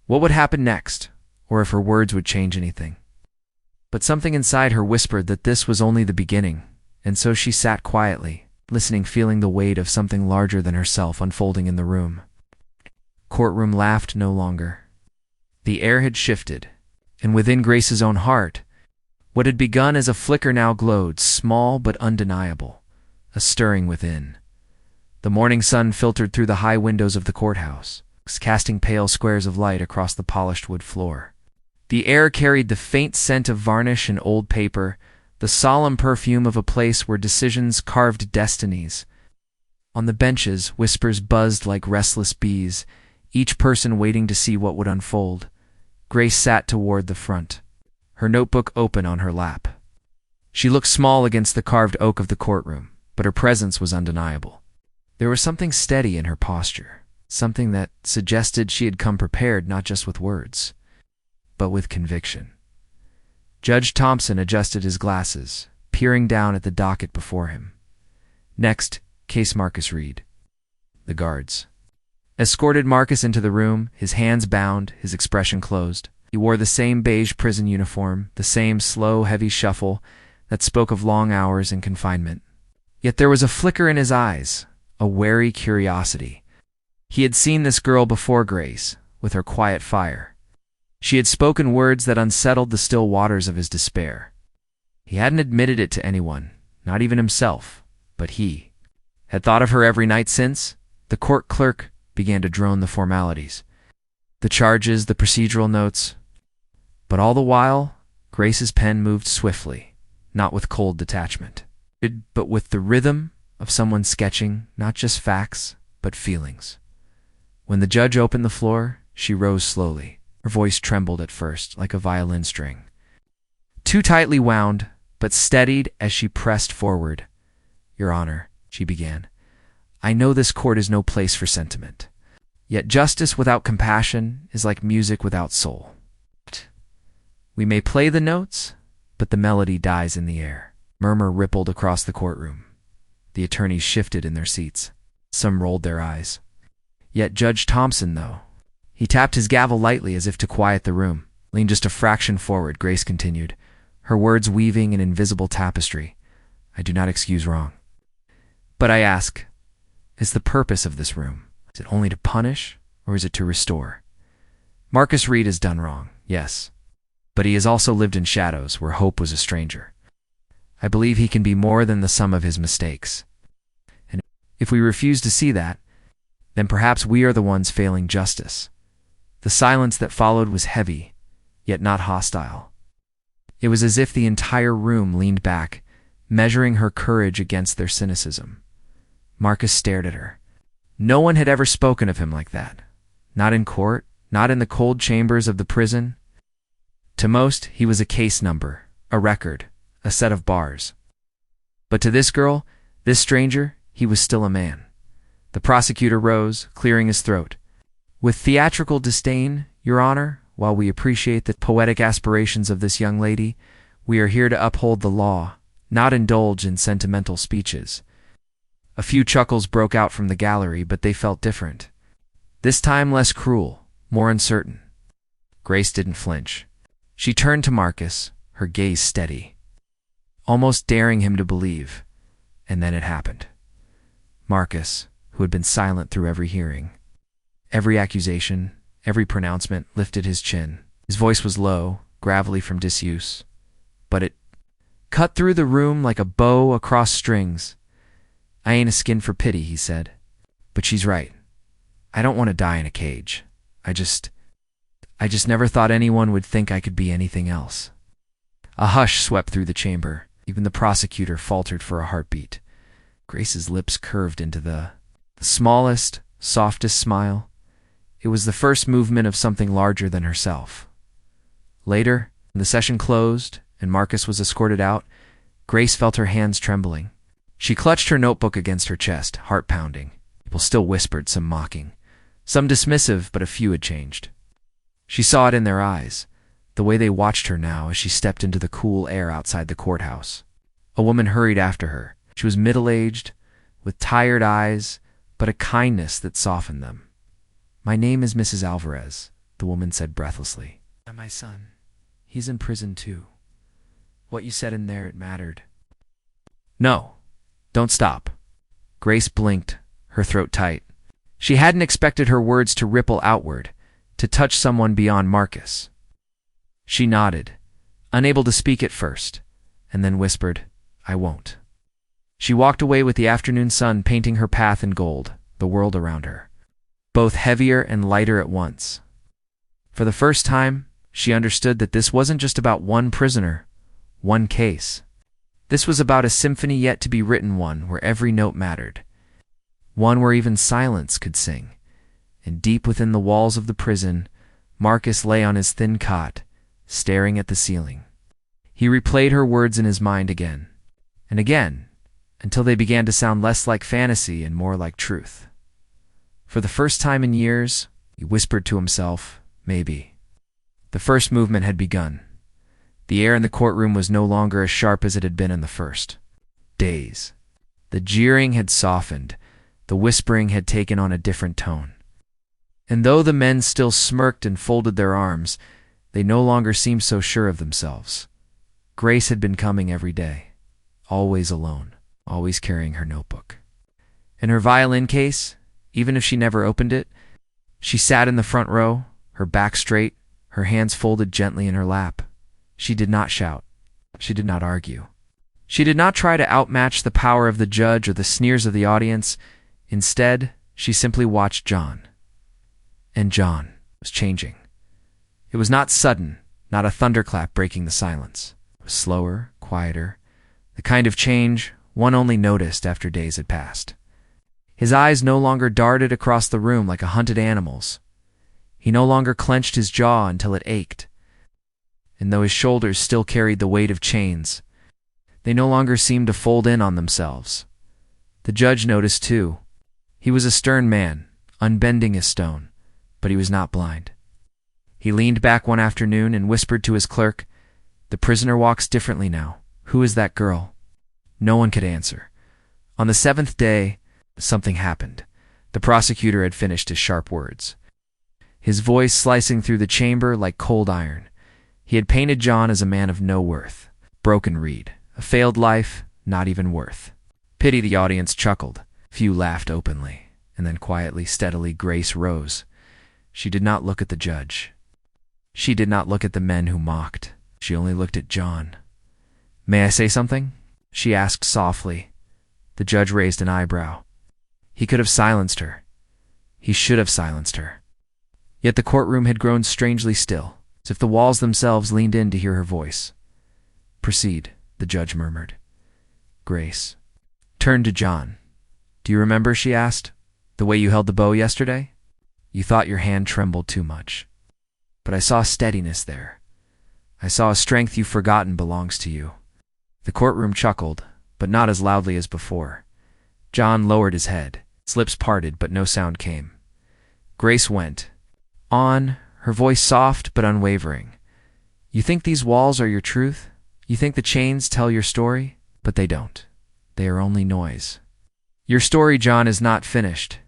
what would happen next, or if her words would change anything. But something inside her whispered that this was only the beginning, and so she sat quietly, listening, feeling the weight of something larger than herself unfolding in the room. Courtroom laughed no longer. The air had shifted, and within Grace's own heart, what had begun as a flicker now glowed, small but undeniable, a stirring within. The morning sun filtered through the high windows of the courthouse, casting pale squares of light across the polished wood floor. The air carried the faint scent of varnish and old paper, the solemn perfume of a place where decisions carved destinies. On the benches, whispers buzzed like restless bees, each person waiting to see what would unfold. Grace sat toward the front, her notebook open on her lap. She looked small against the carved oak of the courtroom, but her presence was undeniable. There was something steady in her posture, something that suggested she had come prepared not just with words, but with conviction. Judge Thompson adjusted his glasses, peering down at the docket before him. Next, case Marcus Reed. The guards escorted Marcus into the room, his hands bound, his expression closed. He wore the same beige prison uniform, the same slow, heavy shuffle that spoke of long hours in confinement. Yet there was a flicker in his eyes, a wary curiosity. He had seen this girl before Grace, with her quiet fire. She had spoken words that unsettled the still waters of his despair. He hadn't admitted it to anyone, not even himself, but he had thought of her every night since. The court clerk began to drone the formalities, the charges, the procedural notes. But all the while, Grace's pen moved swiftly, not with cold detachment, but with the rhythm of someone sketching not just facts, but feelings. When the judge opened the floor, she rose slowly. Her voice trembled at first, like a violin string, too tightly wound, but steadied as she pressed forward. "Your Honor," she began, "I know this court is no place for sentiment. Yet justice without compassion is like music without soul. We may play the notes, but the melody dies in the air." Murmur rippled across the courtroom. The attorneys shifted in their seats. Some rolled their eyes. Yet Judge Thompson, though, he tapped his gavel lightly as if to quiet the room. Leaned just a fraction forward, Grace continued, her words weaving an invisible tapestry. "I do not excuse wrong. But I ask, is the purpose of this room? Is it only to punish, or is it to restore? Marcus Reed has done wrong, yes, but he has also lived in shadows where hope was a stranger. I believe he can be more than the sum of his mistakes. And if we refuse to see that, then perhaps we are the ones failing justice." The silence that followed was heavy, yet not hostile. It was as if the entire room leaned back, measuring her courage against their cynicism. Marcus stared at her. No one had ever spoken of him like that. Not in court, not in the cold chambers of the prison. To most, he was a case number, a record, a set of bars. But to this girl, this stranger, he was still a man. The prosecutor rose, clearing his throat. "With theatrical disdain, Your Honor, while we appreciate the poetic aspirations of this young lady, we are here to uphold the law, not indulge in sentimental speeches." A few chuckles broke out from the gallery, but they felt different. This time less cruel, more uncertain. Grace didn't flinch. She turned to Marcus, her gaze steady, almost daring him to believe. And then it happened. Marcus, who had been silent through every hearing, every accusation, every pronouncement, lifted his chin. His voice was low, gravelly from disuse, but it cut through the room like a bow across strings. "I ain't a skin for pity," he said. "But she's right. I don't want to die in a cage. I just never thought anyone would think I could be anything else." A hush swept through the chamber. Even the prosecutor faltered for a heartbeat. Grace's lips curved into the smallest, softest smile. It was the first movement of something larger than herself. Later, when the session closed and Marcus was escorted out, Grace felt her hands trembling. She clutched her notebook against her chest, heart pounding. People still whispered, some mocking, some dismissive, but a few had changed. She saw it in their eyes, the way they watched her now as she stepped into the cool air outside the courthouse. A woman hurried after her. She was middle-aged, with tired eyes, but a kindness that softened them. "My name is Mrs. Alvarez," the woman said breathlessly. "And my son, he's in prison too. What you said in there, it mattered." "No, don't stop." Grace blinked, her throat tight. She hadn't expected her words to ripple outward, to touch someone beyond Marcus. She nodded, unable to speak at first, and then whispered, "I won't." She walked away with the afternoon sun painting her path in gold, the world around her, both heavier and lighter at once. For the first time, she understood that this wasn't just about one prisoner, one case. This was about a symphony yet to be written, one where every note mattered, one where even silence could sing. And deep within the walls of the prison, Marcus lay on his thin cot, staring at the ceiling. He replayed her words in his mind again and again, until they began to sound less like fantasy and more like truth. For the first time in years, he whispered to himself, maybe. The first movement had begun. The air in the courtroom was no longer as sharp as it had been in the first days. The jeering had softened. The whispering had taken on a different tone. And though the men still smirked and folded their arms, they no longer seemed so sure of themselves. Grace had been coming every day, always alone, always carrying her notebook. In her violin case, even if she never opened it, she sat in the front row, her back straight, her hands folded gently in her lap. She did not shout. She did not argue. She did not try to outmatch the power of the judge or the sneers of the audience. Instead, she simply watched John. And John was changing. It was not sudden, not a thunderclap breaking the silence. It was slower, quieter, the kind of change one only noticed after days had passed. His eyes no longer darted across the room like a hunted animal's. He no longer clenched his jaw until it ached. And though his shoulders still carried the weight of chains, they no longer seemed to fold in on themselves. The judge noticed too. He was a stern man, unbending as stone, but he was not blind. He leaned back one afternoon and whispered to his clerk, "The prisoner walks differently now. Who is that girl?" No one could answer. On the seventh day, something happened. The prosecutor had finished his sharp words, his voice slicing through the chamber like cold iron. He had painted John as a man of no worth, broken reed, a failed life, not even worth. Pity, the audience chuckled. Few laughed openly, and then quietly, steadily, Grace rose. She did not look at the judge. She did not look at the men who mocked. She only looked at John. "May I say something?" she asked softly. The judge raised an eyebrow. He could have silenced her. He should have silenced her. Yet the courtroom had grown strangely still, as if the walls themselves leaned in to hear her voice. "Proceed," the judge murmured. Grace turned to John. "Do you remember," she asked, "the way you held the bow yesterday? You thought your hand trembled too much. But I saw a steadiness there. I saw a strength you've forgotten belongs to you." The courtroom chuckled, but not as loudly as before. John lowered his head. His lips parted, but no sound came. Grace went on, her voice soft but unwavering. "You think these walls are your truth? You think the chains tell your story? But they don't. They are only noise. Your story, John, is not finished,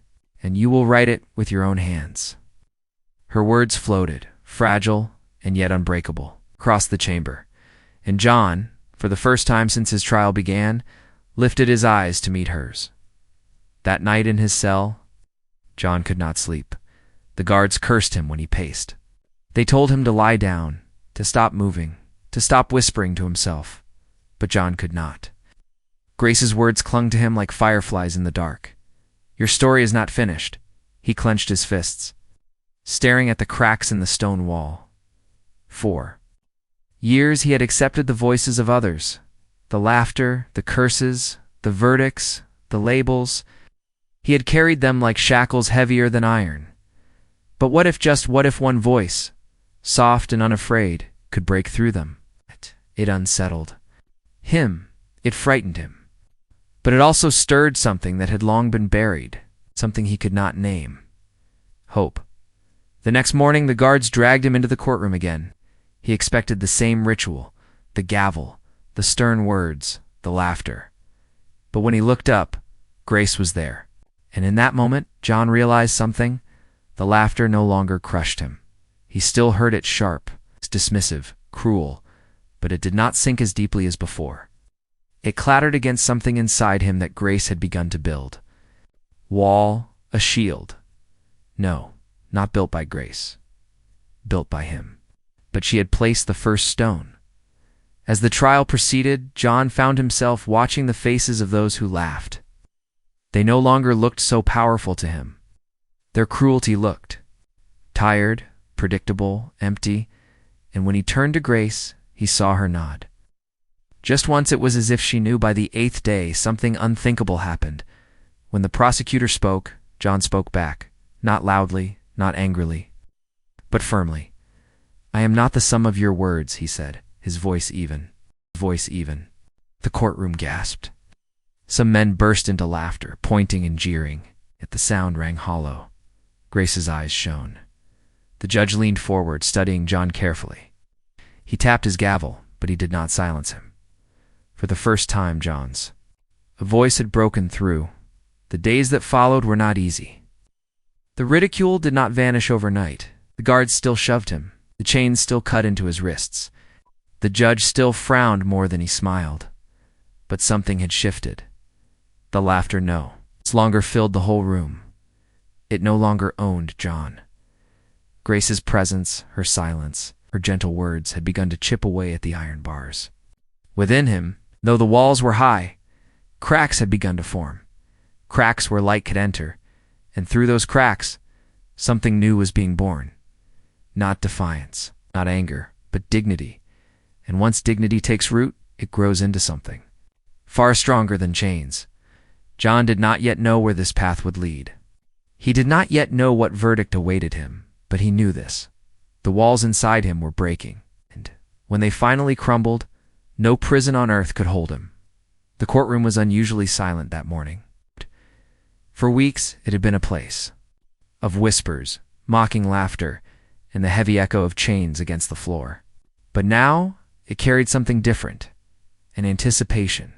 and you will write it with your own hands." Her words floated, fragile and yet unbreakable, across the chamber, and John, for the first time since his trial began, lifted his eyes to meet hers. That night in his cell, John could not sleep. The guards cursed him when he paced. They told him to lie down, to stop moving, to stop whispering to himself, but John could not. Grace's words clung to him like fireflies in the dark. "Your story is not finished." He clenched his fists, staring at the cracks in the stone wall. For years he had accepted the voices of others, the laughter, the curses, the verdicts, the labels. He had carried them like shackles heavier than iron. But what if one voice, soft and unafraid, could break through them? It unsettled him. It frightened him. But it also stirred something that had long been buried, something he could not name. Hope. The next morning, the guards dragged him into the courtroom again. He expected the same ritual, the gavel, the stern words, the laughter. But when he looked up, Grace was there. And in that moment, John realized something. The laughter no longer crushed him. He still heard it sharp, dismissive, cruel, but it did not sink as deeply as before. It clattered against something inside him that Grace had begun to build. Wall, a shield. No, not built by Grace. built by him. But she had placed the first stone. As the trial proceeded, John found himself watching the faces of those who laughed. They no longer looked so powerful to him. Their cruelty looked tired, predictable, empty, and when he turned to Grace, he saw her nod. Just once it was as if she knew by the 8th day something unthinkable happened. When the prosecutor spoke, John spoke back, not loudly, not angrily, but firmly. "I am not the sum of your words," he said, his voice even. The courtroom gasped. Some men burst into laughter, pointing and jeering, yet the sound rang hollow. Grace's eyes shone. The judge leaned forward, studying John carefully. He tapped his gavel, but he did not silence him. For the first time, John's. A voice had broken through. The days that followed were not easy. The ridicule did not vanish overnight. The guards still shoved him. The chains still cut into his wrists. The judge still frowned more than he smiled. But something had shifted. The laughter no longer filled the whole room. It no longer owned John. Grace's presence, her silence, her gentle words had begun to chip away at the iron bars. Within him, though the walls were high, cracks had begun to form. Cracks where light could enter, and through those cracks, something new was being born. Not defiance, not anger, but dignity. And once dignity takes root, it grows into something far stronger than chains. John did not yet know where this path would lead. He did not yet know what verdict awaited him, but he knew this. The walls inside him were breaking, and when they finally crumbled, no prison on earth could hold him. The courtroom was unusually silent that morning. For weeks, it had been a place of whispers, mocking laughter, and the heavy echo of chains against the floor. But now, it carried something different, an anticipation,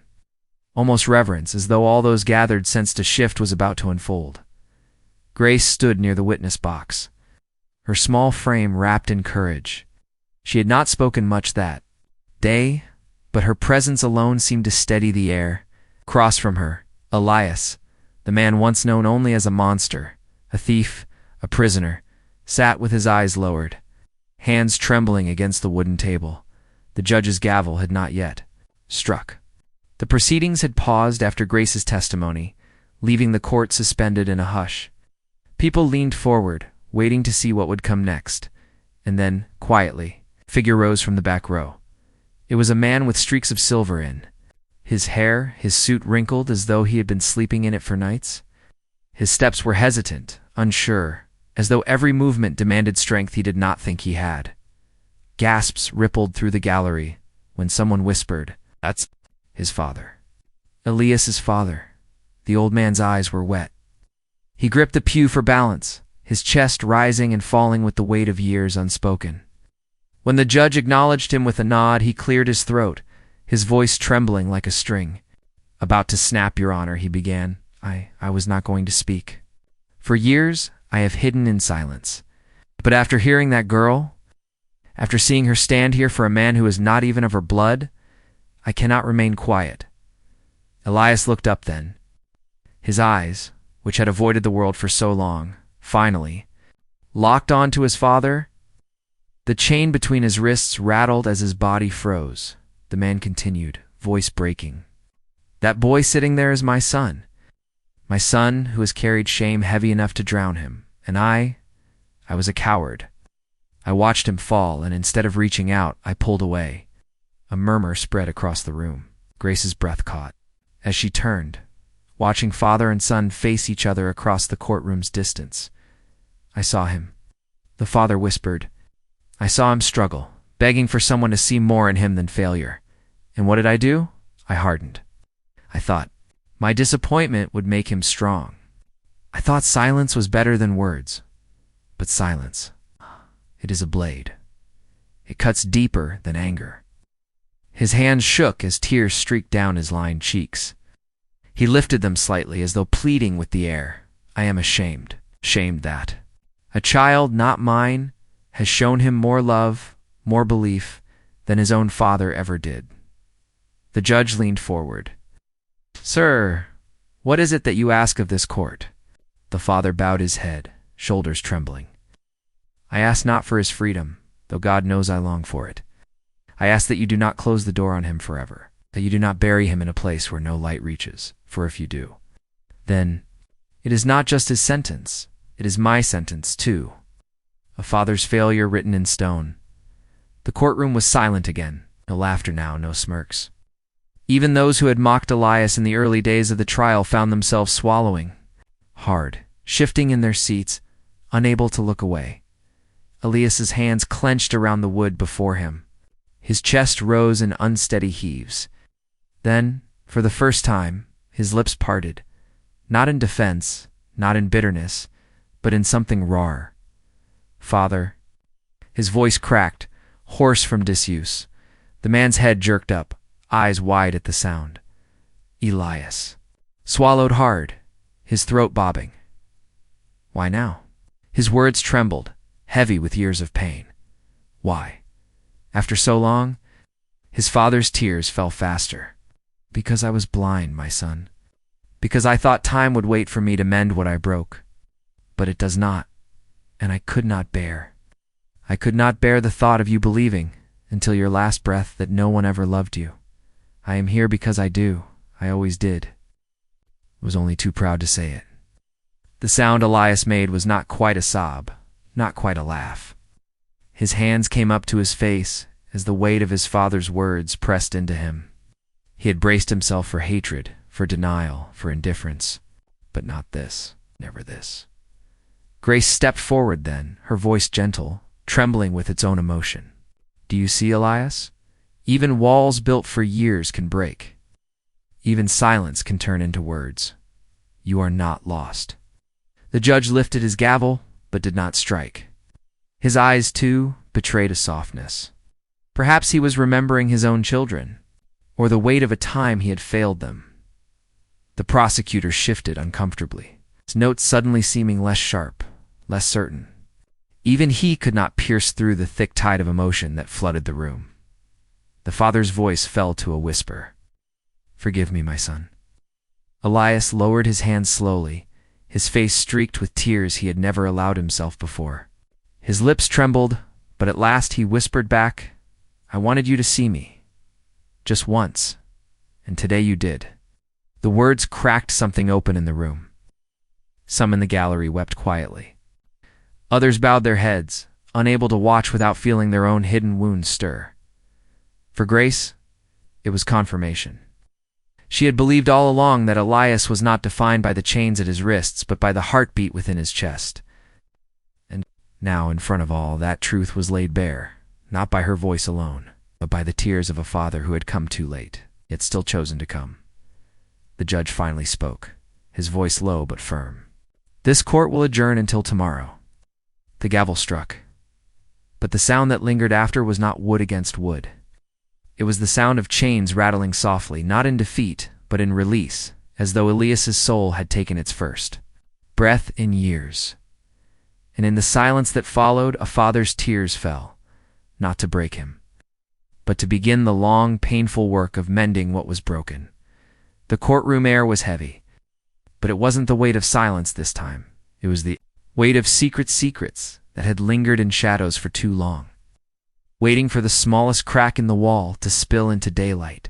almost reverence, as though all those gathered sensed a shift was about to unfold. Grace stood near the witness box, her small frame wrapped in courage. She had not spoken much that day, but her presence alone seemed to steady the air. Across from her, Elias, the man once known only as a monster, a thief, a prisoner, sat with his eyes lowered, hands trembling against the wooden table. The judge's gavel had not yet struck. The proceedings had paused after Grace's testimony, leaving the court suspended in a hush. People leaned forward, waiting to see what would come next, and then, quietly, a figure rose from the back row. It was a man with streaks of silver in his hair, his suit wrinkled as though he had been sleeping in it for nights. His steps were hesitant, unsure, as though every movement demanded strength he did not think he had. Gasps rippled through the gallery when someone whispered, "That's his father." Elias's father. The old man's eyes were wet. He gripped the pew for balance, his chest rising and falling with the weight of years unspoken. When the judge acknowledged him with a nod, he cleared his throat, his voice trembling like a string. "About to snap, Your Honor," he began. I was not going to speak. For years, I have hidden in silence. But after hearing that girl, after seeing her stand here for a man who is not even of her blood, I cannot remain quiet." Elias looked up then. His eyes, which had avoided the world for so long, finally locked on to his father. The chain between his wrists rattled as his body froze. The man continued, voice breaking. "That boy sitting there is my son who has carried shame heavy enough to drown him. And I was a coward. I watched him fall, and instead of reaching out, I pulled away." A murmur spread across the room. Grace's breath caught. As she turned, watching father and son face each other across the courtroom's distance. "I saw him," the father whispered. "I saw him struggle, begging for someone to see more in him than failure. And what did I do? I hardened. I thought my disappointment would make him strong. I thought silence was better than words. But silence, it is a blade. It cuts deeper than anger." His hands shook as tears streaked down his lined cheeks. He lifted them slightly as though pleading with the air. "I am ashamed that a child not mine has shown him more love, more belief than his own father ever did." The judge leaned forward. "Sir, what is it that you ask of this court?" The father bowed his head, shoulders trembling. I ask not for his freedom, though God knows I long for it. I ask that you do not close the door on him forever, that you do not bury him in a place where no light reaches, for if you do, then it is not just his sentence, it is my sentence too. A father's failure written in stone. The courtroom was silent again, no laughter now, no smirks. Even those who had mocked Elias in the early days of the trial found themselves swallowing hard, shifting in their seats, unable to look away. Elias's hands clenched around the wood before him. His chest rose in unsteady heaves. Then, for the first time, his lips parted, not in defense, not in bitterness, but in something raw. Father. His voice cracked, hoarse from disuse. The man's head jerked up, eyes wide at the sound. Elias. Swallowed hard, his throat bobbing. Why now? His words trembled, heavy with years of pain. Why? After so long? His father's tears fell faster. Because I was blind, my son. Because I thought time would wait for me to mend what I broke. But it does not, and I could not bear. I could not bear the thought of you believing, until your last breath, that no one ever loved you. I am here because I do. I always did. Was only too proud to say it. The sound Elias made was not quite a sob, not quite a laugh. His hands came up to his face as the weight of his father's words pressed into him. He had braced himself for hatred, for denial, for indifference, but not this, never this. Grace stepped forward then, her voice gentle, trembling with its own emotion. Do you see, Elias? Even walls built for years can break. Even silence can turn into words. You are not lost. The judge lifted his gavel, but did not strike. His eyes, too, betrayed a softness. Perhaps he was remembering his own children, or the weight of a time he had failed them. The prosecutor shifted uncomfortably, his notes suddenly seeming less sharp, less certain. Even he could not pierce through the thick tide of emotion that flooded the room. The father's voice fell to a whisper. Forgive me, my son. Elias lowered his hands slowly, his face streaked with tears he had never allowed himself before. His lips trembled, but at last he whispered back, I wanted you to see me. Just once, and today you did. The words cracked something open in the room. Some in the gallery wept quietly. Others bowed their heads, unable to watch without feeling their own hidden wounds stir. For Grace, it was confirmation. She had believed all along that Elias was not defined by the chains at his wrists, but by the heartbeat within his chest. And now, in front of all, that truth was laid bare, not by her voice alone, but by the tears of a father who had come too late, yet still chosen to come. The judge finally spoke, his voice low but firm. This court will adjourn until tomorrow. The gavel struck. But the sound that lingered after was not wood against wood. It was the sound of chains rattling softly, not in defeat, but in release, as though Elias's soul had taken its first breath in years. And in the silence that followed, a father's tears fell, not to break him, but to begin the long, painful work of mending what was broken. The courtroom air was heavy, but it wasn't the weight of silence this time. It was the weight of secrets that had lingered in shadows for too long, waiting for the smallest crack in the wall to spill into daylight.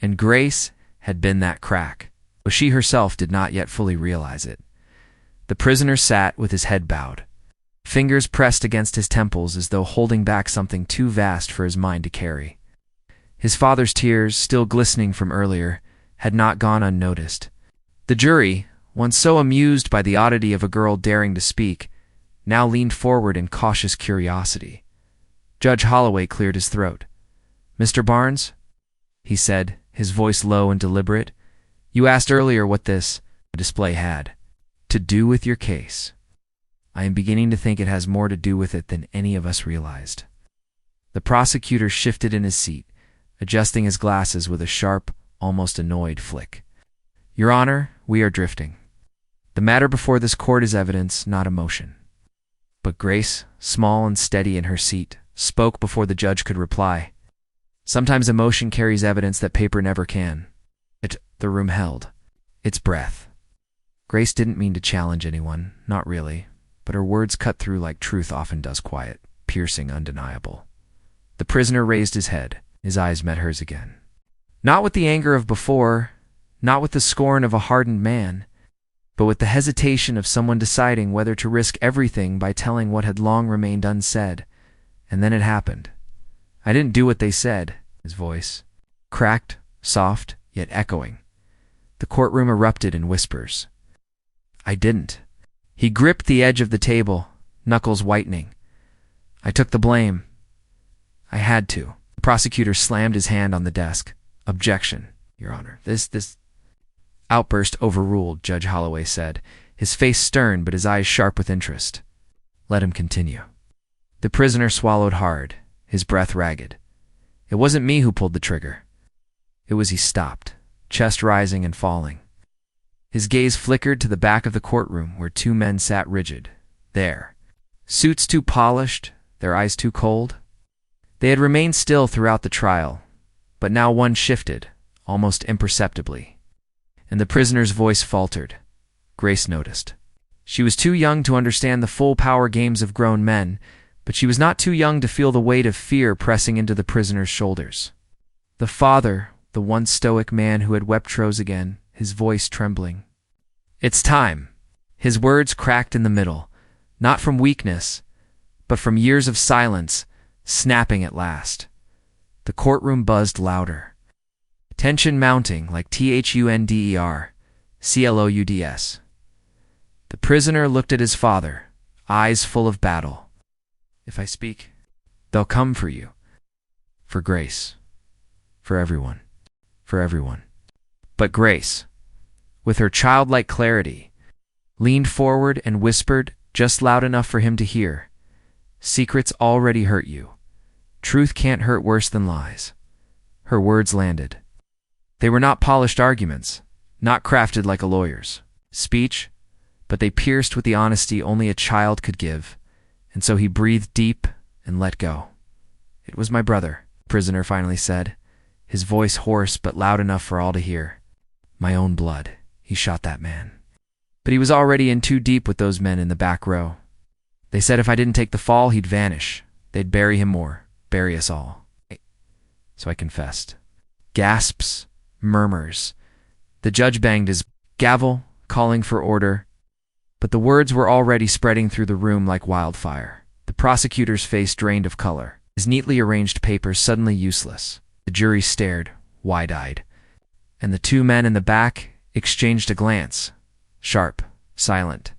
And Grace had been that crack, though she herself did not yet fully realize it. The prisoner sat with his head bowed, fingers pressed against his temples as though holding back something too vast for his mind to carry. His father's tears, still glistening from earlier, had not gone unnoticed. The jury, once so amused by the oddity of a girl daring to speak, now leaned forward in cautious curiosity. Judge Holloway cleared his throat. Mr. Barnes, he said, his voice low and deliberate, you asked earlier what this display had to do with your case. I am beginning to think it has more to do with it than any of us realized. The prosecutor shifted in his seat, adjusting his glasses with a sharp, almost annoyed flick. Your Honor, we are drifting. The matter before this court is evidence, not emotion. But Grace, small and steady in her seat, spoke before the judge could reply. Sometimes emotion carries evidence that paper never can. The room held its breath. Grace didn't mean to challenge anyone, not really, but her words cut through like truth often does, quiet, piercing, undeniable. The prisoner raised his head. His eyes met hers again. Not with the anger of before, not with the scorn of a hardened man, but with the hesitation of someone deciding whether to risk everything by telling what had long remained unsaid. And then it happened. I didn't do what they said, his voice, cracked, soft, yet echoing. The courtroom erupted in whispers. I didn't. He gripped the edge of the table, knuckles whitening. I took the blame. I had to. The prosecutor slammed his hand on the desk. Objection, Your Honor. This outburst overruled, Judge Holloway said, his face stern but his eyes sharp with interest. Let him continue. The prisoner swallowed hard, his breath ragged. It wasn't me who pulled the trigger. It was he stopped, chest rising and falling. His gaze flickered to the back of the courtroom where two men sat rigid. There. Suits too polished, their eyes too cold. They had remained still throughout the trial, but now one shifted, almost imperceptibly, and the prisoner's voice faltered. Grace noticed. She was too young to understand the full power games of grown men, but she was not too young to feel the weight of fear pressing into the prisoner's shoulders. The father, the once stoic man who had wept, rose again, his voice trembling. It's time. His words cracked in the middle, not from weakness, but from years of silence, snapping at last. The courtroom buzzed louder. Tension mounting like thunder, clouds. The prisoner looked at his father, eyes full of battle. If I speak, they'll come for you. For Grace. For everyone. For everyone. But Grace, with her childlike clarity, leaned forward and whispered just loud enough for him to hear. Secrets already hurt you. Truth can't hurt worse than lies. Her words landed. They were not polished arguments, not crafted like a lawyer's speech, but they pierced with the honesty only a child could give, and so he breathed deep and let go. It was my brother, the prisoner finally said, his voice hoarse but loud enough for all to hear. My own blood. He shot that man. But he was already in too deep with those men in the back row. They said if I didn't take the fall, he'd vanish. They'd bury him more, bury us all. So I confessed. Gasps, murmurs. The judge banged his gavel, calling for order, but the words were already spreading through the room like wildfire. The prosecutor's face drained of color, his neatly arranged papers suddenly useless. The jury stared, wide-eyed, and the two men in the back exchanged a glance, sharp, silent,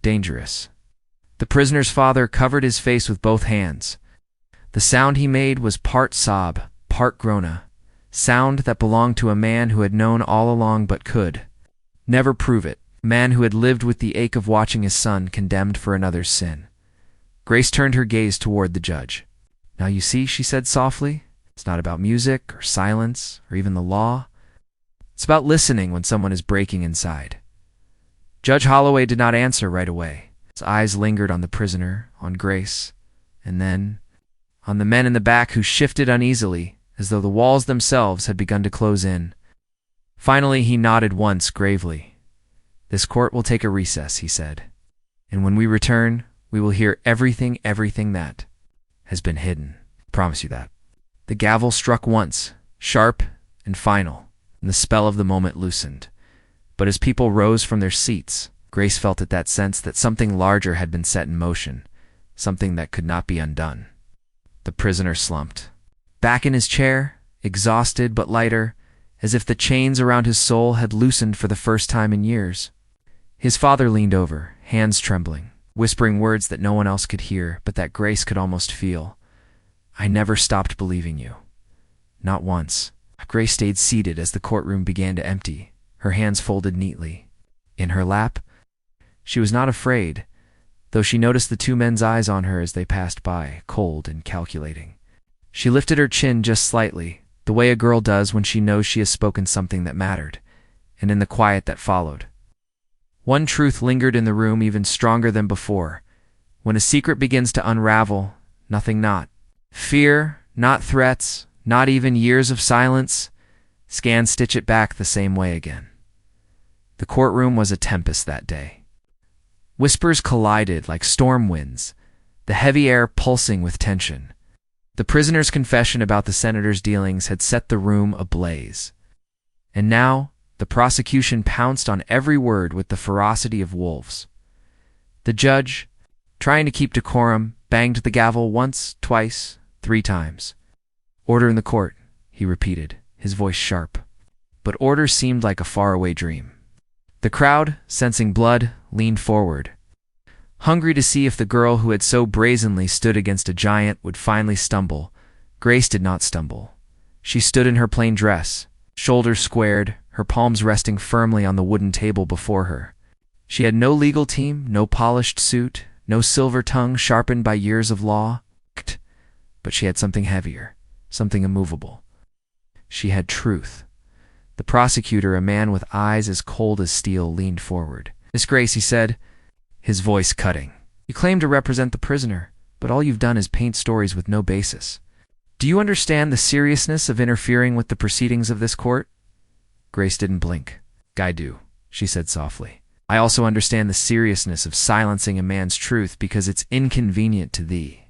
dangerous. The prisoner's father covered his face with both hands. The sound he made was part sob, part groan, sound that belonged to a man who had known all along but could never prove it, a man who had lived with the ache of watching his son condemned for another's sin. Grace turned her gaze toward the judge. Now you see, she said softly, it's not about music or silence or even the law. It's about listening when someone is breaking inside. Judge Holloway did not answer right away. His eyes lingered on the prisoner, on Grace, and then on the men in the back who shifted uneasily as though the walls themselves had begun to close in. Finally, he nodded once gravely. This court will take a recess, he said, and when we return, we will hear everything that has been hidden. I promise you that. The gavel struck once, sharp and final, and the spell of the moment loosened. But as people rose from their seats, Grace felt at that sense that something larger had been set in motion, something that could not be undone. The prisoner slumped. Back in his chair, exhausted but lighter, as if the chains around his soul had loosened for the first time in years. His father leaned over, hands trembling, whispering words that no one else could hear, but that Grace could almost feel. I never stopped believing you. Not once. Grace stayed seated as the courtroom began to empty, her hands folded neatly. In her lap, she was not afraid, though she noticed the two men's eyes on her as they passed by, cold and calculating. She lifted her chin just slightly, the way a girl does when she knows she has spoken something that mattered, and in the quiet that followed. One truth lingered in the room even stronger than before. When a secret begins to unravel, nothing not. Fear, not threats, not even years of silence, can stitch it back the same way again. The courtroom was a tempest that day. Whispers collided like storm winds, the heavy air pulsing with tension. The prisoner's confession about the senator's dealings had set the room ablaze. And now, the prosecution pounced on every word with the ferocity of wolves. The judge, trying to keep decorum, banged the gavel once, twice, 3 times. "Order in the court," he repeated, his voice sharp. But order seemed like a faraway dream. The crowd, sensing blood, leaned forward, hungry to see if the girl who had so brazenly stood against a giant would finally stumble. Grace did not stumble. She stood in her plain dress, shoulders squared, her palms resting firmly on the wooden table before her. She had no legal team, no polished suit, no silver tongue sharpened by years of law. But she had something heavier, something immovable. She had truth. The prosecutor, a man with eyes as cold as steel, leaned forward. "Miss Grace," he said, his voice cutting, "you claim to represent the prisoner, but all you've done is paint stories with no basis. Do you understand the seriousness of interfering with the proceedings of this court?" Grace didn't blink. "I do," she said softly. "I also understand the seriousness of silencing a man's truth because it's inconvenient to thee."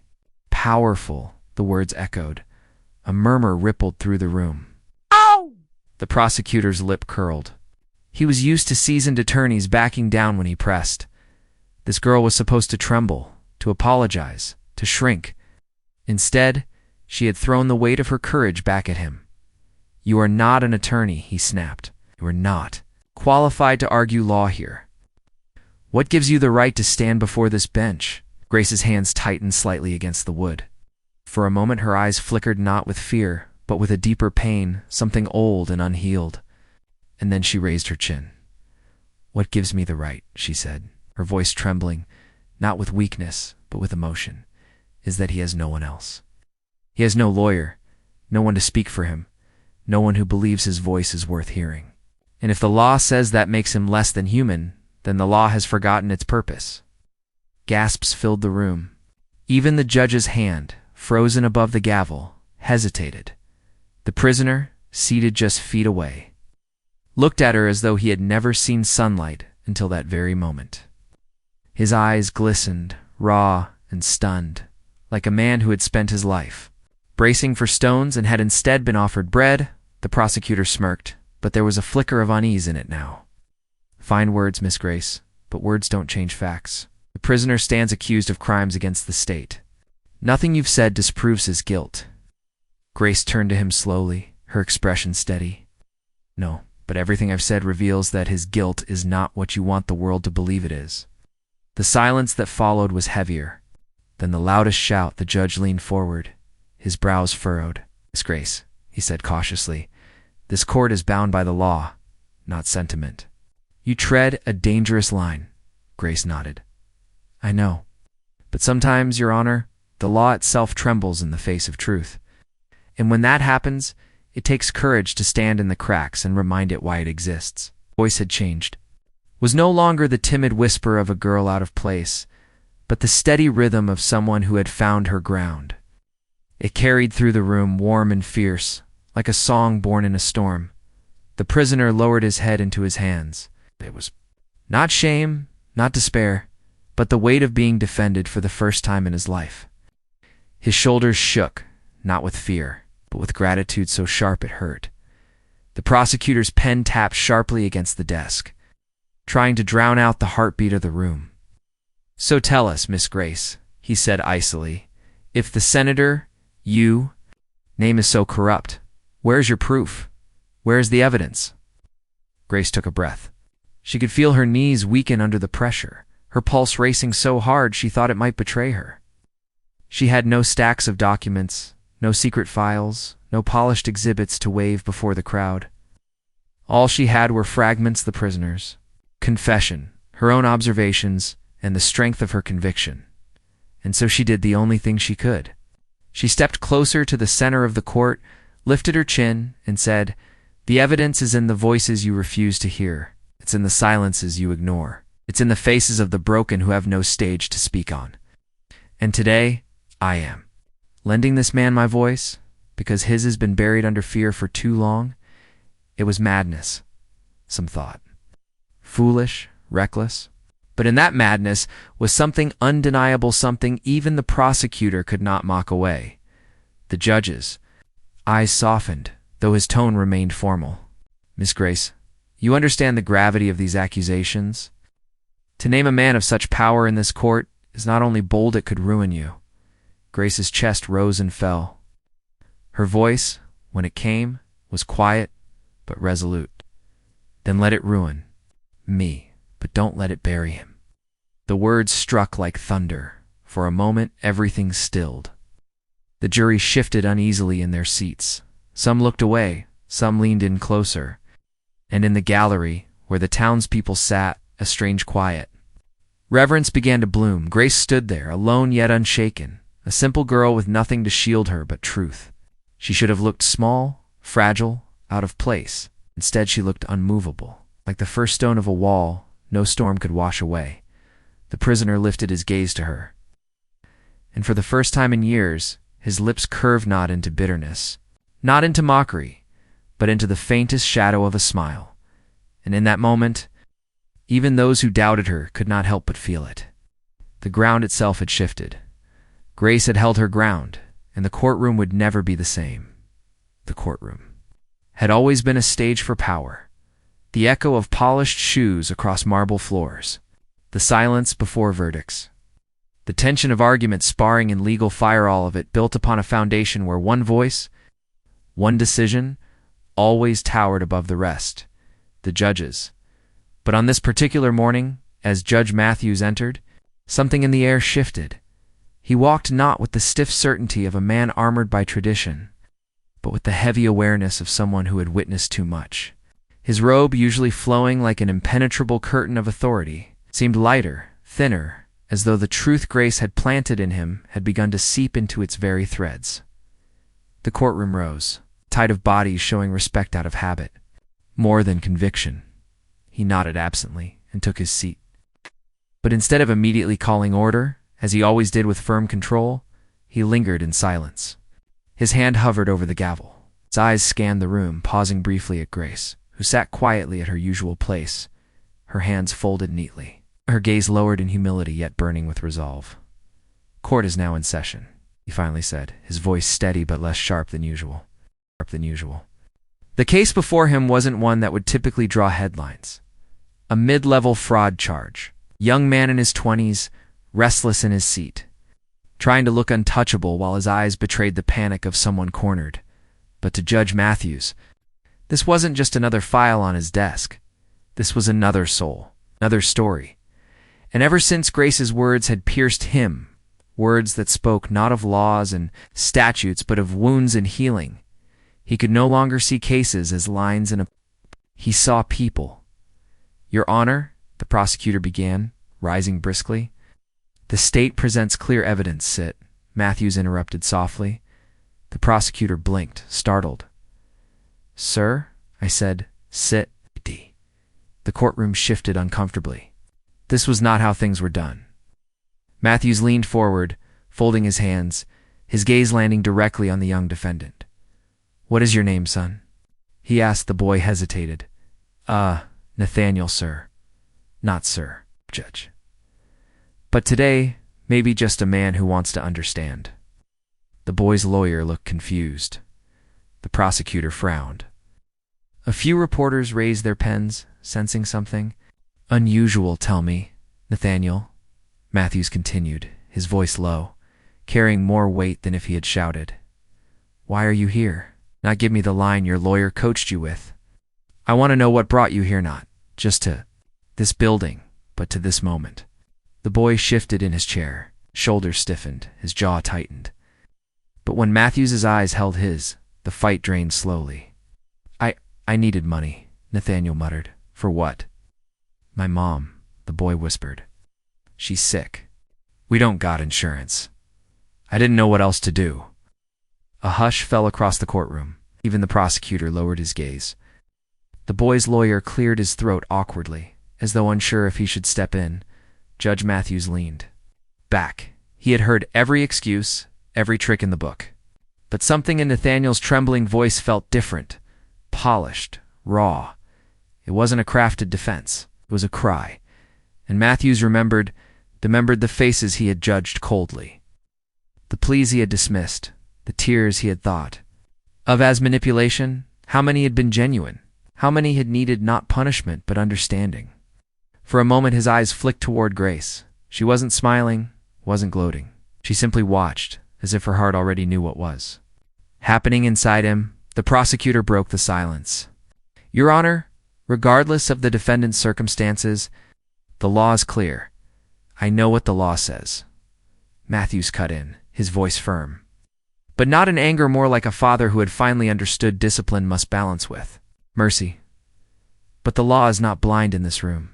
"Powerful," the words echoed. A murmur rippled through the room. "Ow!" The prosecutor's lip curled. He was used to seasoned attorneys backing down when he pressed. This girl was supposed to tremble, to apologize, to shrink. Instead, she had thrown the weight of her courage back at him. "You are not an attorney," he snapped. "You are not qualified to argue law here. What gives you the right to stand before this bench?" Grace's hands tightened slightly against the wood. For a moment her eyes flickered not with fear, but with a deeper pain, something old and unhealed. And then she raised her chin. "What gives me the right," she said, her voice trembling, not with weakness, but with emotion, "is that he has no one else. He has no lawyer, no one to speak for him, no one who believes his voice is worth hearing. And if the law says that makes him less than human, then the law has forgotten its purpose." Gasps filled the room. Even the judge's hand, frozen above the gavel, hesitated. The prisoner, seated just feet away, looked at her as though he had never seen sunlight until that very moment. His eyes glistened, raw and stunned, like a man who had spent his life bracing for stones and had instead been offered bread. The prosecutor smirked, but there was a flicker of unease in it now. "Fine words, Miss Grace, but words don't change facts. The prisoner stands accused of crimes against the state. Nothing you've said disproves his guilt." Grace turned to him slowly, her expression steady. "No, but everything I've said reveals that his guilt is not what you want the world to believe it is." The silence that followed was heavier. Then the loudest shout, the judge leaned forward, his brows furrowed. "Miss Grace," he said cautiously, "this court is bound by the law, not sentiment." "You tread a dangerous line," Grace nodded. "I know. But sometimes, Your Honor, the law itself trembles in the face of truth. And when that happens, it takes courage to stand in the cracks and remind it why it exists." Voice had changed. Was no longer the timid whisper of a girl out of place, but the steady rhythm of someone who had found her ground. It carried through the room, warm and fierce, like a song born in a storm. The prisoner lowered his head into his hands. It was not shame, not despair, but the weight of being defended for the first time in his life. His shoulders shook, not with fear, but with gratitude so sharp it hurt. The prosecutor's pen tapped sharply against the desk, trying to drown out the heartbeat of the room. "So tell us, Miss Grace," he said icily, "if the senator, you, name is so corrupt, where's your proof? Where's the evidence?" Grace took a breath. She could feel her knees weaken under the pressure, her pulse racing so hard she thought it might betray her. She had no stacks of documents, no secret files, no polished exhibits to wave before the crowd. All she had were fragments the prisoner's, confession, her own observations, and the strength of her conviction. And so she did the only thing she could. She stepped closer to the center of the court, lifted her chin, and said, "The evidence is in the voices you refuse to hear. It's in the silences you ignore. It's in the faces of the broken who have no stage to speak on. And today, I am lending this man my voice because his has been buried under fear for too long." It was madness, some thought. Foolish, reckless, But in that madness was something undeniable, something even the prosecutor could not mock away. The judge's eyes softened, though his tone remained formal. "Miss Grace, you understand the gravity of these accusations? To name a man of such power in this court is not only bold, it could ruin you." Grace's chest rose and fell. Her voice, when it came, was quiet but resolute. "Then let it ruin me, but don't let it bury him." The words struck like thunder. For a moment, everything stilled. The jury shifted uneasily in their seats. Some looked away, some leaned in closer. And in the gallery, where the townspeople sat, a strange quiet. Reverence began to bloom. Grace stood there, alone yet unshaken, a simple girl with nothing to shield her but truth. She should have looked small, fragile, out of place. Instead, she looked unmovable. Like the first stone of a wall, no storm could wash away. The prisoner lifted his gaze to her. And for the first time in years, his lips curved not into bitterness, not into mockery, but into the faintest shadow of a smile. And in that moment, even those who doubted her could not help but feel it. The ground itself had shifted. Grace had held her ground, and the courtroom would never be the same. The courtroom had always been a stage for power. The echo of polished shoes across marble floors. The silence before verdicts. The tension of argument, sparring, and legal fire, all of it built upon a foundation where one voice, one decision, always towered above the rest, the judges. But on this particular morning, as Judge Matthews entered, something in the air shifted. He walked not with the stiff certainty of a man armored by tradition, but with the heavy awareness of someone who had witnessed too much. His robe, usually flowing like an impenetrable curtain of authority, seemed lighter, thinner, as though the truth Grace had planted in him had begun to seep into its very threads. The courtroom rose, a tide of bodies showing respect out of habit, more than conviction. He nodded absently and took his seat. But instead of immediately calling order, as he always did with firm control, he lingered in silence. His hand hovered over the gavel. His eyes scanned the room, pausing briefly at Grace, who sat quietly at her usual place, her hands folded neatly, her gaze lowered in humility yet burning with resolve. "Court is now in session," he finally said, his voice steady but less sharp than usual. The case before him wasn't one that would typically draw headlines. A mid-level fraud charge. Young man in his 20s, restless in his seat, trying to look untouchable while his eyes betrayed the panic of someone cornered. But to Judge Matthews, this wasn't just another file on his desk. This was another soul, another story. And ever since Grace's words had pierced him, words that spoke not of laws and statutes but of wounds and healing, he could no longer see cases as lines in a... He saw people. "Your Honor," the prosecutor began, rising briskly. "The state presents clear evidence, sit," Matthews interrupted softly. The prosecutor blinked, startled. "Sir," I said, "sit." The courtroom shifted uncomfortably. This was not how things were done. Matthews leaned forward, folding his hands, his gaze landing directly on the young defendant. "What is your name, son?" he asked. The boy hesitated. Nathaniel, sir." "Not sir, Judge. But today, maybe just a man who wants to understand." The boy's lawyer looked confused. The prosecutor frowned. A few reporters raised their pens, sensing something unusual. "Tell me, Nathaniel," Matthews continued, his voice low, carrying more weight than if he had shouted. "Why are you here? Not give me the line your lawyer coached you with. I want to know what brought you here, not just to this building, but to this moment." The boy shifted in his chair, shoulders stiffened, his jaw tightened. But when Matthews's eyes held his, the fight drained slowly. I needed money," Nathaniel muttered. "For what?" "My mom," the boy whispered. "She's sick. We don't got insurance. I didn't know what else to do." A hush fell across the courtroom. Even the prosecutor lowered his gaze. The boy's lawyer cleared his throat awkwardly, as though unsure if he should step in. Judge Matthews leaned back. He had heard every excuse, every trick in the book. But something in Nathaniel's trembling voice felt different, polished, raw. It wasn't a crafted defense. It was a cry. And Matthews remembered the faces he had judged coldly, the pleas he had dismissed, the tears he had thought of as manipulation. How many had been genuine? How many had needed not punishment but understanding? For a moment his eyes flicked toward Grace. She wasn't smiling, wasn't gloating. She simply watched, as if her heart already knew what was happening inside him. The prosecutor broke the silence. Your Honor, regardless of the defendant's circumstances, the law is clear. I know what the law says. Matthews cut in, his voice firm, but not in anger, more like a father who had finally understood discipline must balance with mercy. But the law is not blind in this room.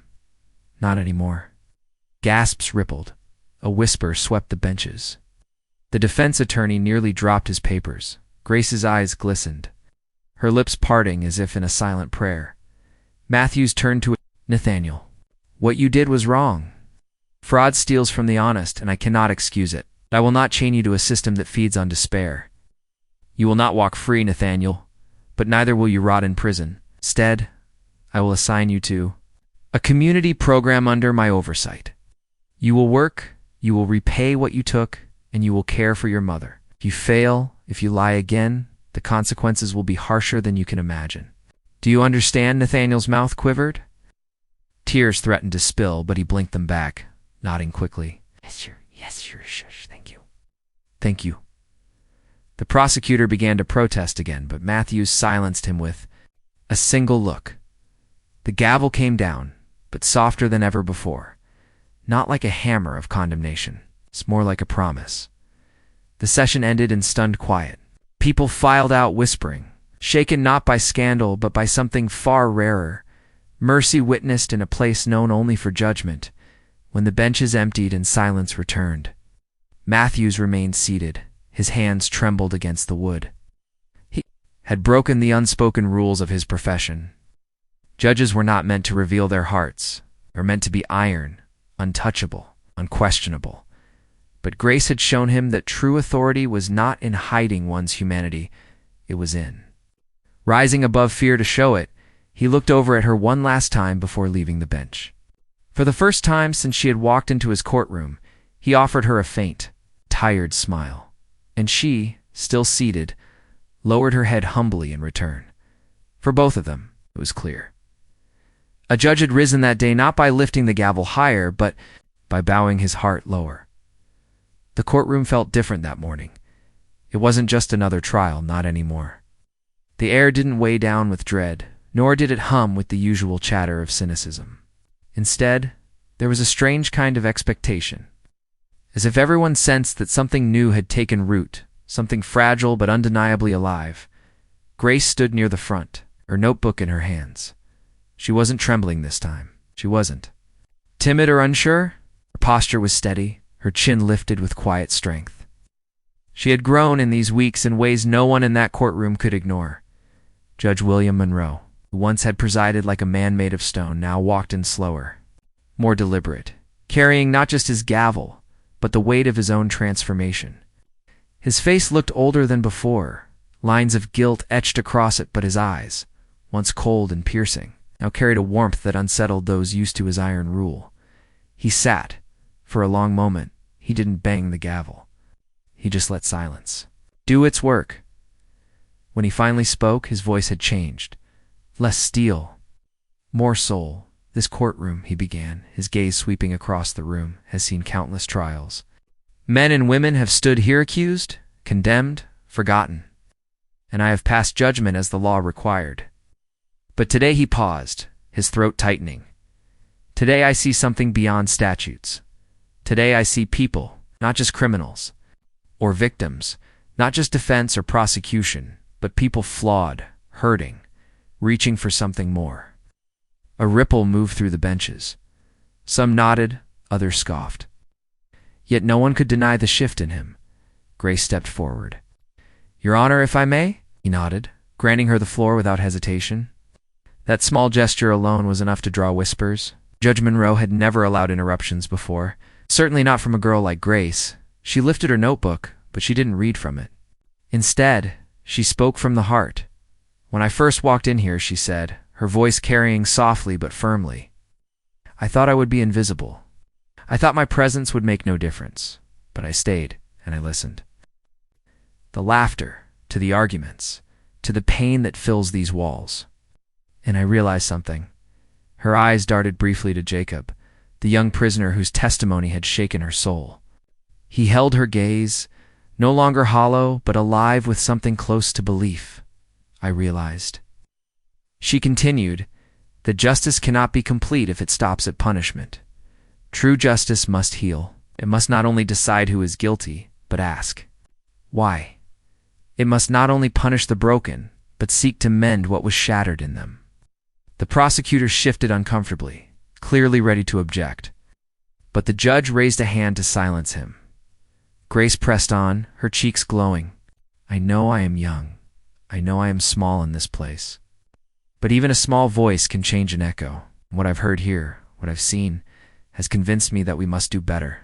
Not anymore. Gasps rippled. A whisper swept the benches. The defense attorney nearly dropped his papers. Grace's eyes glistened, her lips parting as if in a silent prayer. Matthews turned to Nathaniel. What you did was wrong. Fraud steals from the honest, and I cannot excuse it. I will not chain you to a system that feeds on despair. You will not walk free, Nathaniel, but neither will you rot in prison. Instead, I will assign you to a community program under my oversight. You will work, you will repay what you took, and you will care for your mother. If you fail, if you lie again, the consequences will be harsher than you can imagine. Do you understand? Nathaniel's mouth quivered. Tears threatened to spill, but he blinked them back, nodding quickly. Yes, sure, shush, thank you. Thank you. The prosecutor began to protest again, but Matthews silenced him with a single look. The gavel came down, but softer than ever before. Not like a hammer of condemnation. It's more like a promise. The session ended in stunned quiet. People filed out whispering, shaken not by scandal but by something far rarer, mercy witnessed in a place known only for judgment. When the benches emptied and silence returned, Matthews remained seated. His hands trembled against the wood. He had broken the unspoken rules of his profession. Judges were not meant to reveal their hearts, or meant to be iron, untouchable, unquestionable. But Grace had shown him that true authority was not in hiding one's humanity, it was in rising above fear to show it. He looked over at her one last time before leaving the bench. For the first time since she had walked into his courtroom, he offered her a faint, tired smile, and she, still seated, lowered her head humbly in return. For both of them, it was clear. A judge had risen that day not by lifting the gavel higher, but by bowing his heart lower. The courtroom felt different that morning. It wasn't just another trial, not anymore. The air didn't weigh down with dread, nor did it hum with the usual chatter of cynicism. Instead, there was a strange kind of expectation, as if everyone sensed that something new had taken root, something fragile but undeniably alive. Grace stood near the front, her notebook in her hands. She wasn't trembling this time. She wasn't timid or unsure. Her posture was steady, her chin lifted with quiet strength. She had grown in these weeks in ways no one in that courtroom could ignore. Judge William Monroe, who once had presided like a man made of stone, now walked in slower, more deliberate, carrying not just his gavel, but the weight of his own transformation. His face looked older than before, lines of guilt etched across it, but his eyes, once cold and piercing, now carried a warmth that unsettled those used to his iron rule. He sat. For a long moment, he didn't bang the gavel. He just let silence do its work. When he finally spoke, his voice had changed. Less steel, more soul. This courtroom, he began, his gaze sweeping across the room, has seen countless trials. Men and women have stood here accused, condemned, forgotten. And I have passed judgment as the law required. But today he paused, his throat tightening. Today I see something beyond statutes. Today I see people, not just criminals, or victims, not just defense or prosecution, but people flawed, hurting, reaching for something more. A ripple moved through the benches. Some nodded, others scoffed. Yet no one could deny the shift in him. Grace stepped forward. Your Honor, if I may? He nodded, granting her the floor without hesitation. That small gesture alone was enough to draw whispers. Judge Monroe had never allowed interruptions before, certainly not from a girl like Grace. She lifted her notebook, but she didn't read from it. Instead, she spoke from the heart. When I first walked in here, she said, her voice carrying softly but firmly, I thought I would be invisible. I thought my presence would make no difference. But I stayed, and I listened. The laughter, to the arguments, to the pain that fills these walls. And I realized something. Her eyes darted briefly to Jacob, the young prisoner whose testimony had shaken her soul. He held her gaze, no longer hollow, but alive with something close to belief, I realized. She continued, that justice cannot be complete if it stops at punishment. True justice must heal. It must not only decide who is guilty, but ask, why? It must not only punish the broken, but seek to mend what was shattered in them. The prosecutor shifted uncomfortably, clearly ready to object. But the judge raised a hand to silence him. Grace pressed on, her cheeks glowing. I know I am young. I know I am small in this place. But even a small voice can change an echo. What I've heard here, what I've seen, has convinced me that we must do better,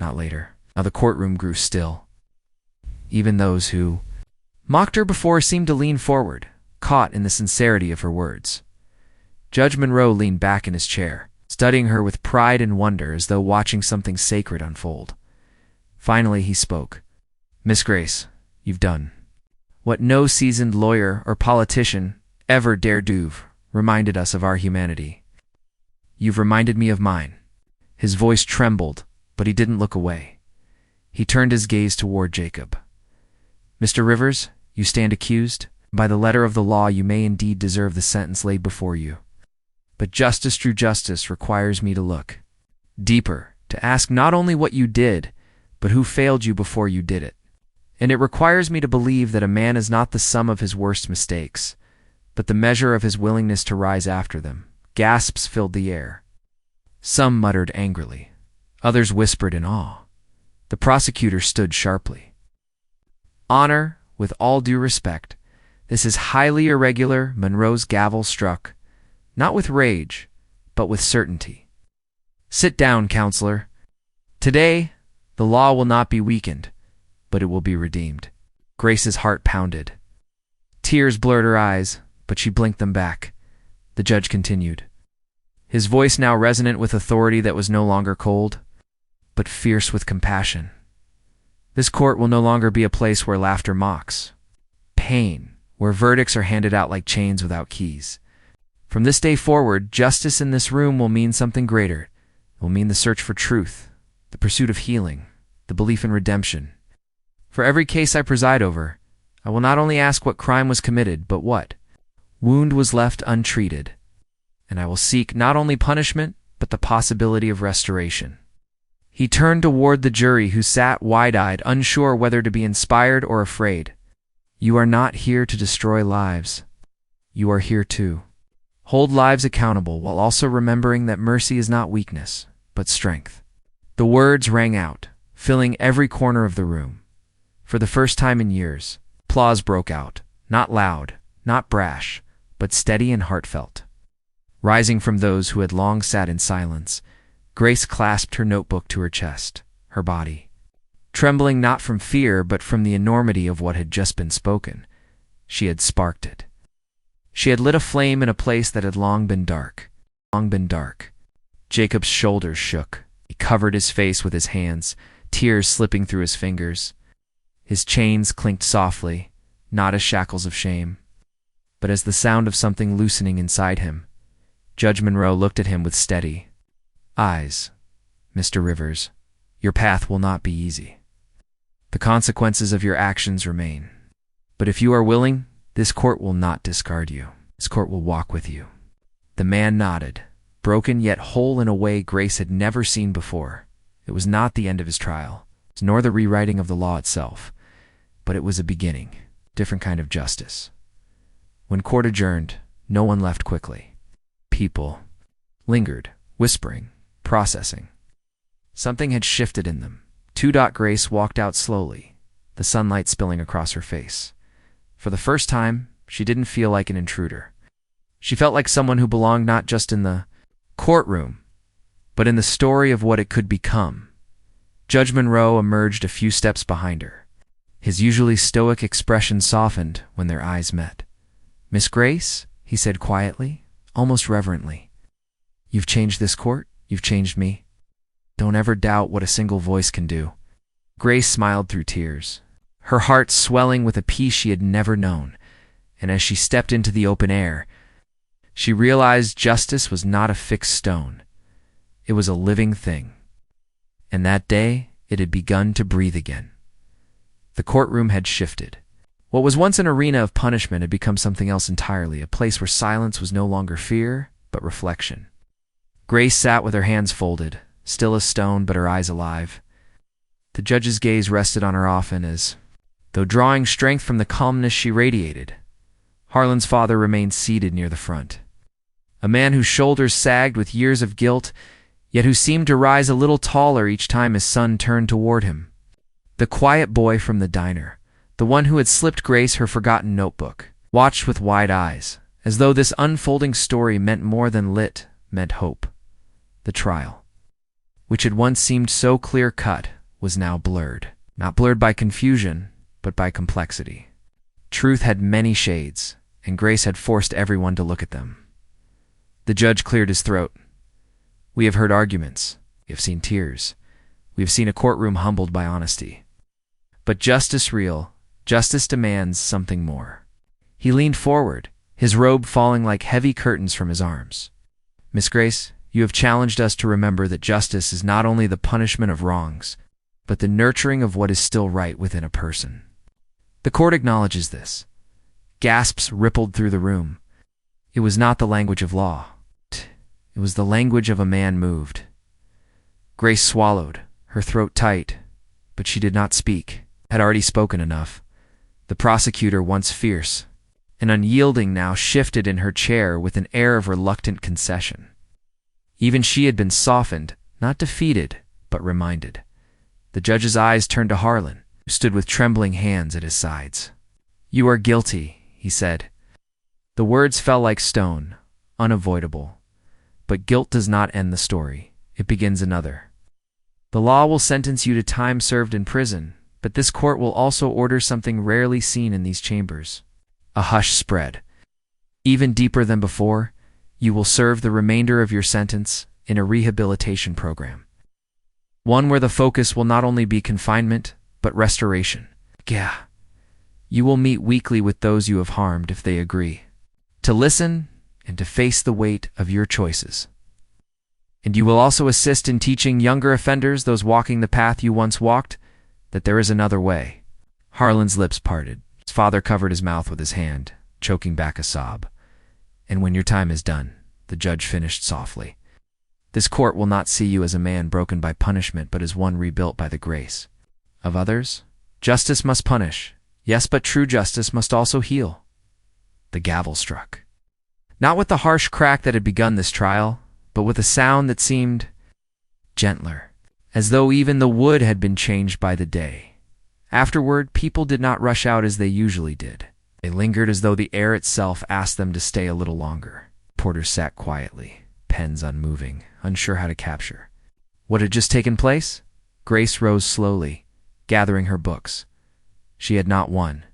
not later. Now the courtroom grew still. Even those who mocked her before seemed to lean forward, caught in the sincerity of her words. Judge Monroe leaned back in his chair, studying her with pride and wonder as though watching something sacred unfold. Finally he spoke. Miss Grace, you've done what no seasoned lawyer or politician ever dared do, reminded us of our humanity. You've reminded me of mine. His voice trembled, but he didn't look away. He turned his gaze toward Jacob. Mr. Rivers, you stand accused. By the letter of the law, you may indeed deserve the sentence laid before you. But justice, true justice, requires me to look deeper, to ask not only what you did, but who failed you before you did it. And it requires me to believe that a man is not the sum of his worst mistakes, but the measure of his willingness to rise after them. Gasps filled the air. Some muttered angrily. Others whispered in awe. The prosecutor stood sharply. Honor, with all due respect, this is highly irregular. Monroe's gavel struck, not with rage, but with certainty. Sit down, counselor. Today, the law will not be weakened, but it will be redeemed. Grace's heart pounded. Tears blurred her eyes, but she blinked them back. The judge continued, his voice now resonant with authority that was no longer cold, but fierce with compassion. This court will no longer be a place where laughter mocks pain, where verdicts are handed out like chains without keys. From this day forward, justice in this room will mean something greater. It will mean the search for truth, the pursuit of healing, the belief in redemption. For every case I preside over, I will not only ask what crime was committed, but what wound was left untreated. And I will seek not only punishment, but the possibility of restoration. He turned toward the jury who sat wide-eyed, unsure whether to be inspired or afraid. You are not here to destroy lives. You are here to hold lives accountable while also remembering that mercy is not weakness, but strength. The words rang out, filling every corner of the room. For the first time in years, applause broke out, not loud, not brash, but steady and heartfelt. Rising from those who had long sat in silence, Grace clasped her notebook to her chest, her body trembling not from fear but from the enormity of what had just been spoken. She had sparked it. She had lit a flame in a place that had long been dark. Jacob's shoulders shook. He covered his face with his hands, tears slipping through his fingers. His chains clinked softly, not as shackles of shame, but as the sound of something loosening inside him. Judge Monroe looked at him with steady eyes. Mr. Rivers, your path will not be easy. The consequences of your actions remain. But if you are willing, this court will not discard you. This court will walk with you. The man nodded, broken yet whole in a way Grace had never seen before. It was not the end of his trial, nor the rewriting of the law itself, but it was a beginning, different kind of justice. When court adjourned, no one left quickly. People lingered, whispering, processing. Something had shifted in them. Grace walked out slowly, the sunlight spilling across her face. For the first time, she didn't feel like an intruder. She felt like someone who belonged not just in the courtroom, but in the story of what it could become. Judge Monroe emerged a few steps behind her. His usually stoic expression softened when their eyes met. Miss Grace, he said quietly, almost reverently. You've changed this court. You've changed me. Don't ever doubt what a single voice can do." Grace smiled through tears, her heart swelling with a peace she had never known, and as she stepped into the open air, she realized justice was not a fixed stone. It was a living thing. And that day, it had begun to breathe again. The courtroom had shifted. What was once an arena of punishment had become something else entirely, a place where silence was no longer fear, but reflection. Grace sat with her hands folded, still as stone but her eyes alive. The judge's gaze rested on her often as, though drawing strength from the calmness she radiated, Harlan's father remained seated near the front. A man whose shoulders sagged with years of guilt, yet who seemed to rise a little taller each time his son turned toward him. The quiet boy from the diner, the one who had slipped Grace her forgotten notebook, watched with wide eyes, as though this unfolding story meant more than meant hope. The trial, which had once seemed so clear-cut, was now blurred. Not blurred by confusion, but by complexity. Truth had many shades, and Grace had forced everyone to look at them. The judge cleared his throat. "We have heard arguments. We have seen tears. We have seen a courtroom humbled by honesty. But justice demands something more." He leaned forward, his robe falling like heavy curtains from his arms. "Miss Grace, you have challenged us to remember that justice is not only the punishment of wrongs, but the nurturing of what is still right within a person." The court acknowledges this. Gasps rippled through the room. It was not the language of law. It was the language of a man moved. Grace swallowed, her throat tight, but she did not speak. Had already spoken enough. The prosecutor, once fierce and unyielding, now shifted in her chair with an air of reluctant concession. Even she had been softened, not defeated, but reminded. The judge's eyes turned to Harlan, who stood with trembling hands at his sides. "You are guilty," he said. The words fell like stone, unavoidable. But guilt does not end the story. It begins another. The law will sentence you to time served in prison, but this court will also order something rarely seen in these chambers. A hush spread. Even deeper than before, you will serve the remainder of your sentence in a rehabilitation program. One where the focus will not only be confinement, but restoration. You will meet weekly with those you have harmed if they agree, to listen and to face the weight of your choices. And you will also assist in teaching younger offenders, those walking the path you once walked, that there is another way. Harlan's lips parted. His father covered his mouth with his hand, choking back a sob. "And when your time is done," the judge finished softly, "this court will not see you as a man broken by punishment, but as one rebuilt by the grace of others. Justice must punish, yes, but true justice must also heal." The gavel struck. Not with the harsh crack that had begun this trial, but with a sound that seemed gentler, as though even the wood had been changed by the day. Afterward, people did not rush out as they usually did. They lingered as though the air itself asked them to stay a little longer. Porters sat quietly, pens unmoving, unsure how to capture what had just taken place. Grace rose slowly, gathering her books. She had not won,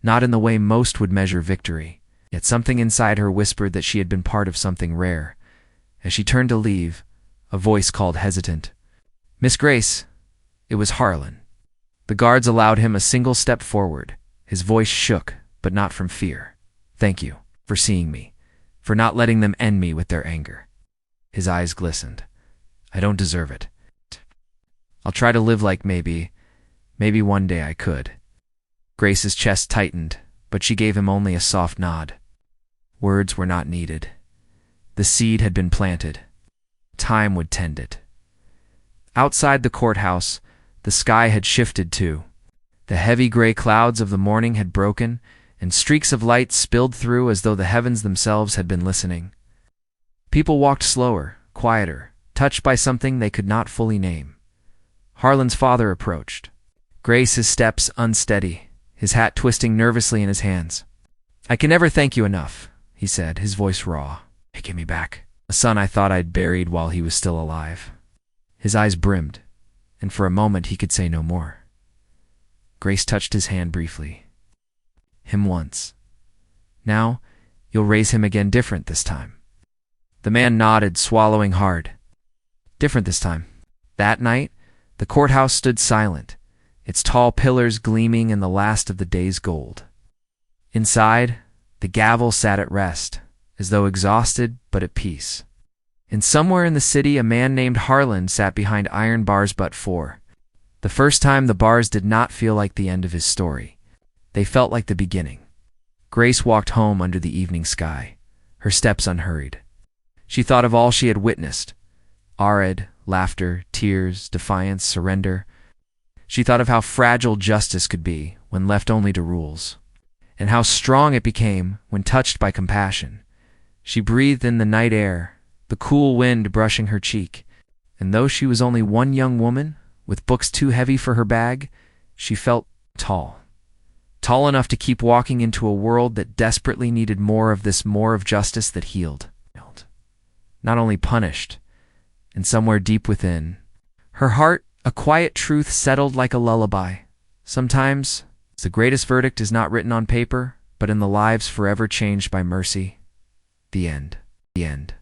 not in the way most would measure victory, yet something inside her whispered that she had been part of something rare. As she turned to leave, a voice called hesitant, "Miss Grace." It was Harlan. The guards allowed him a single step forward. His voice shook, but not from fear. "Thank you for seeing me, for not letting them end me with their anger." His eyes glistened. "I don't deserve it. I'll try to live like maybe one day I could." Grace's chest tightened, but she gave him only a soft nod. Words were not needed. The seed had been planted. Time would tend it. Outside the courthouse, the sky had shifted too. The heavy gray clouds of the morning had broken, and streaks of light spilled through as though the heavens themselves had been listening. People walked slower, quieter, touched by something they could not fully name. Harlan's father approached. Grace, his steps unsteady, his hat twisting nervously in his hands. "I can never thank you enough," he said, his voice raw. "Hey, give me back a son I thought I'd buried while he was still alive." His eyes brimmed, and for a moment he could say no more. Grace touched his hand briefly. "Him once. Now, you'll raise him again different this time." The man nodded, swallowing hard. Different this time. That night, the courthouse stood silent, its tall pillars gleaming in the last of the day's gold. Inside, the gavel sat at rest, as though exhausted but at peace. And somewhere in the city, a man named Harland sat behind iron bars but four. The first time, the bars did not feel like the end of his story. They felt like the beginning. Grace walked home under the evening sky, her steps unhurried. She thought of all she had witnessed: arid, laughter, tears, defiance, surrender. She thought of how fragile justice could be when left only to rules, and how strong it became when touched by compassion. She breathed in the night air, the cool wind brushing her cheek, and though she was only one young woman, with books too heavy for her bag, she felt tall. Tall enough to keep walking into a world that desperately needed more of this, more of justice that healed. Not only punished, and somewhere deep within her heart, a quiet truth settled like a lullaby. Sometimes the greatest verdict is not written on paper, but in the lives forever changed by mercy. The end. The end.